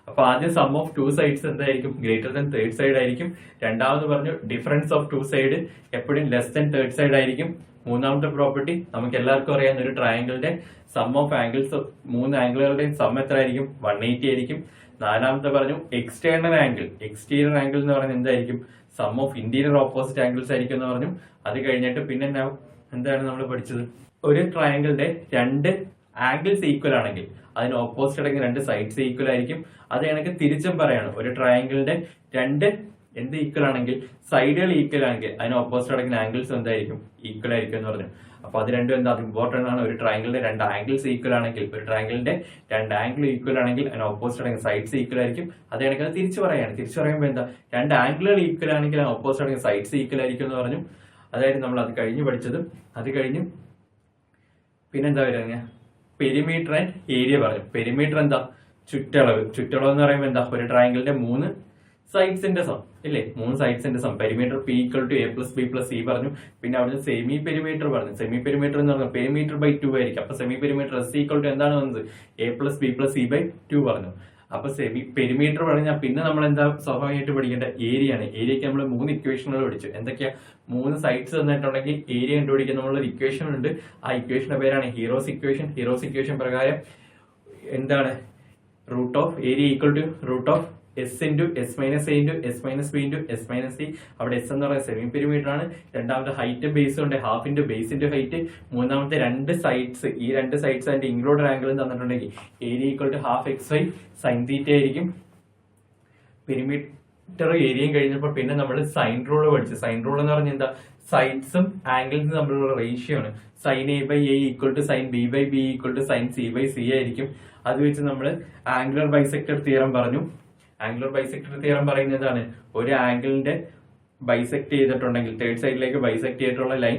അപ്പൊ ആദ്യം സം ഓഫ് 2 സൈഡ്സ് എന്തായിരിക്കും? ഗ്രേറ്റർ ദാൻ തേർഡ് സൈഡ് ആയിരിക്കും. രണ്ടാമത് പറഞ്ഞു ഡിഫറൻസ് ഓഫ് 2 സൈഡ് എപ്പോഴും ലെസ് ദാൻ തേർഡ് സൈഡ് ആയിരിക്കും. മൂന്നാമത്തെ പ്രോപ്പർട്ടി നമുക്ക് എല്ലാവർക്കും അറിയാവുന്ന ഒരു ട്രയാങ്കിളിന്റെ സം ഓഫ് ആംഗിൾസ്, 3 ആംഗിളുകളുടെയും സം എത്ര ആയിരിക്കും? 180 ആയിരിക്കും. നാലാമത്തെ പറഞ്ഞു എക്സ്റ്റേണൽ ആംഗിൾ, എക്സ്റ്റീരിയർ ആംഗിൾ എന്ന് പറയുന്നത് എന്തായിരിക്കും? Sum of interior opposite angles ആയിരിക്കും എന്ന് പറഞ്ഞു. അത് കഴിഞ്ഞിട്ട് പിന്നെ എന്താണ് നമ്മൾ പഠിച്ചത്? ഒരു ട്രയാങ്കിളിന്റെ 2 ആംഗിൾസ് ഈക്വൽ ആണെങ്കിൽ അതിന് ഓപ്പോസിറ്റ് ആണെങ്കിൽ 2 സൈഡ്സ് ഈക്വൽ ആയിരിക്കും. അത് കണക്ക് തിരിച്ചും പറയാണ്, ഒരു ട്രയാങ്കിളിന്റെ 2 എന്ത് ഈക്വൽ ആണെങ്കിൽ, സൈഡുകൾ ഈക്വൽ ആണെങ്കിൽ അതിന് ഓപ്പോസിറ്റ് ആണെങ്കിൽ ആംഗിൾസ് എന്തായിരിക്കും? ഈക്വൽ ആയിരിക്കും എന്ന് പറഞ്ഞു. അപ്പൊ അത് രണ്ടും എന്താ? അത് ഇമ്പോർട്ടന്റ് ആണ്. ഒരു ട്രയാങ്കിളിന്റെ 2 ആംഗിൾസ് ഈക്വൽ ആണെങ്കിൽ, ഒരു ട്രയാങ്കിളിന്റെ 2 ആംഗിൾ ഈക്വൽ ആണെങ്കിൽ അതിന് ഓപ്പോസിറ്റ് ആണെങ്കിൽ സൈഡ്സ് ഈക്വൽ ആയിരിക്കും. അത് കണക്ക് അത് തിരിച്ചു പറയാണ്. തിരിച്ചു പറയുമ്പോൾ എന്താ? 2 ആംഗിളുകൾ ഈക്വൽ ആണെങ്കിൽ അതിന് ഓപ്പോസിറ്റ് ആണെങ്കിൽ സൈഡ്സ് ഈക്വൽ ആയിരിക്കും എന്ന് പറഞ്ഞു. അതായത് നമ്മൾ അത് കഴിഞ്ഞ് പഠിച്ചത്. അത് കഴിഞ്ഞ് പിന്നെന്താ വരുക? പെരിമീറ്റർ ആൻഡ് ഏരിയ പറഞ്ഞു. പെരിമീറ്റർ എന്താ? ചുറ്റളവ്. ചുറ്റളവ് എന്ന് പറയുമ്പോൾ എന്താ? ഒരു ട്രയാങ്കിളിന്റെ 3 സൈഡ്സിന്റെ സം ഇല്ലേ? 3 സൈഡ്സിന്റെ sum. Perimeter P equal to A plus B plus C പറഞ്ഞു. പിന്നെ അവിടുന്ന് സെമി പെരിമീറ്റർ പറഞ്ഞു. സെമി പെരിമീറ്റർ എന്ന് പറഞ്ഞാൽ പെരിമീറ്റർ ബൈ 2 ആയിരിക്കും. അപ്പൊ semi perimeter S equal to എന്താണ് വന്നത്? A plus B plus C by 2 പറഞ്ഞു. അപ്പൊ സെമി പെരിമീറ്റർ പറഞ്ഞാൽ പിന്നെ നമ്മൾ എന്താ സ്വാഭാവികമായിട്ട് പഠിക്കേണ്ട ഏരിയ ആണ്. ഏരിയക്ക് നമ്മൾ 3 ഇക്വേഷനുകൾ പഠിച്ചു. എന്തൊക്കെയാ? 3 സൈഡ്സ് തന്നിട്ടുണ്ടെങ്കിൽ ഏരിയ കണ്ടുപിടിക്കാൻ നമ്മളൊരു ഇക്വേഷൻ ഉണ്ട്. ആ ഇക്വേഷന്റെ പേരാണ് ഹീറോസ് ഇക്വേഷൻ. ഹീറോസ് ഇക്വേഷൻ പ്രകാരം എന്താണ്? Root of area equal to root of S into S minus A into S minus B into S minus C. അവിടെ എസ് എന്ന് പറയുന്നത് സെമി പെരിമീറ്റർ ആണ്. രണ്ടാമത്തെ ഹൈറ്റ് ബേസ് ഉണ്ട്, half into base into height. മൂന്നാമത്തെ 2 sides, ഈ 2 sides അതിന്റെ included ആംഗിളും തന്നിട്ടുണ്ടെങ്കിൽ area equal to half X Y sine theta ആയിരിക്കും. പെരിമീറ്റർ ഏരിയയും കഴിഞ്ഞപ്പോൾ പിന്നെ നമ്മൾ സൈൻ റൂൾ പഠിച്ചു. സൈൻ റൂൾ എന്ന് പറഞ്ഞാൽ എന്താ? സൈഡ്സും ആംഗിൾസും തമ്മിലുള്ള റേഷ്യോ ആണ്. Sine A by A equal to sine B by B equal to sine C by C ആയിരിക്കും. അത് വെച്ച് നമ്മൾ ആംഗുലർ ബൈസെക്ടർ തിയറം പറഞ്ഞു. ആംഗുലർ ബൈസെക്ടർ തിയറം പറയുന്നതാണ്, ഒരു ആംഗിളിന്റെ ബൈസെക്ട് ചെയ്തിട്ടുണ്ടെങ്കിൽ തേർഡ് സൈഡിലേക്ക് ബൈസെക്ട് ചെയ്തിട്ടുള്ള ലൈൻ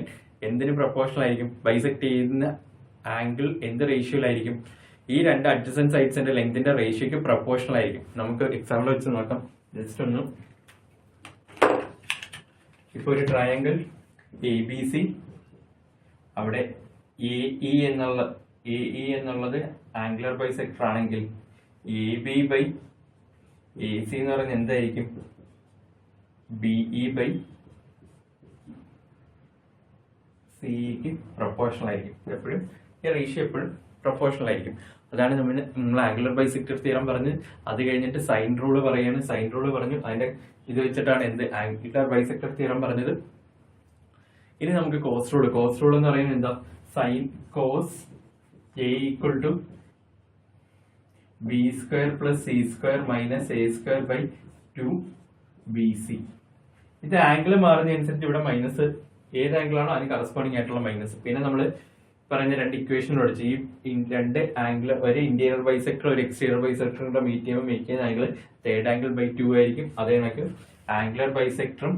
എന്തിന് പ്രൊപ്പോർഷണൽ ആയിരിക്കും? ബൈസെക്ട് ചെയ്യുന്ന ആംഗിൾ എന്ത് റേഷ്യോയിലായിരിക്കും? ഈ 2 അഡ്ജസന്റ് സൈഡ്സിന്റെ ലെങ്തിന്റെ റേഷ്യോക്ക് പ്രൊപ്പോർഷണൽ ആയിരിക്കും. നമുക്ക് എക്സാമ്പിൾ വെച്ച് നോക്കാം. ജസ്റ്റ് ഒന്ന്, ഇപ്പൊ ഒരു ട്രയാങ്കിൾ എ ബി സി, അവിടെ എ ഇ എന്നുള്ളത് ആംഗുലർ ബൈസെക്ടർ ആണെങ്കിൽ A B by A C എന്ന് പറയുന്നത് എന്തായിരിക്കും? ബിഇ ബൈ സിക്ക് പ്രൊപ്പോർഷണൽ ആയിരിക്കും. എപ്പോഴും ഈ റേഷ്യോ എപ്പോഴും പ്രൊപ്പോർഷണൽ ആയിരിക്കും. അതാണ് നമ്മൾ ആംഗുലർ ബൈസെക്ടർ തിയറം പറഞ്ഞ് അത് കഴിഞ്ഞിട്ട് സൈൻ റൂള് പറയാണ്. സൈൻ റൂള് പറഞ്ഞു അതിന്റെ ഇത് വെച്ചിട്ടാണ് എന്ത് ആംഗുലർ ബൈസെക്ടർ തിയറം പറഞ്ഞത്. ഇനി നമുക്ക് കോസ് റൂള്. കോസ് റൂൾ എന്ന് പറയുന്നത് എന്താ? Sine cos A equal to B square plus C square minus A square by 2bc. ഇത് ആംഗിൾ മാറുന്നതനുസരിച്ച് ഇവിടെ മൈനസ് ഏത് ആംഗിളാണോ അതിന് കറസ്പോണ്ടിങ് ആയിട്ടുള്ള മൈനസ്. പിന്നെ നമ്മൾ പറഞ്ഞ 2 ഇക്വേഷൻ പഠിച്ചു. ഈ 2 ആംഗിൾ, ഒരു ഇന്റീരിയർ ബൈസെക്ടർ ഒരു എക്സ്റ്റീരിയർ ബൈസെക്ടറിന്റെ മീറ്റ് ചെയ്യുമ്പോൾ മേക്ക് ചെയ്യുന്ന ആംഗിൾ തേർഡ് ആംഗിൾ ബൈ 2 ആയിരിക്കും. അതേ കണക്ക് ആംഗുലർ ബൈസെക്ടറും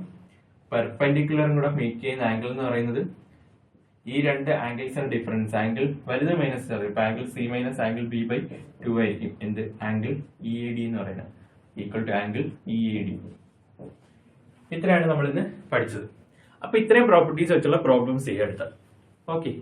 പെർപെൻഡിക്കുലറും കൂടെ മേക്ക് ചെയ്യുന്ന ആംഗിൾ എന്ന് പറയുന്നത് ഈ 2 ആംഗിൾസിന്റെ ഡിഫറൻസ്, ആംഗിൾ വലുത് മൈനസ് ചെറുത്. ഇപ്പൊ angle C minus angle B by 2 ആയിരിക്കും. എന്ത്? ആംഗിൾ ഇ എ ഡി എന്ന് പറയുന്നത് equal to angle E A D. ഇത്രയാണ് നമ്മൾ ഇന്ന് പഠിച്ചത്. അപ്പൊ ഇത്രയും പ്രോപ്പർട്ടീസ് വെച്ചുള്ള പ്രോബ്ലംസ് ചെയ്യാം അടുത്ത. ഓക്കെ.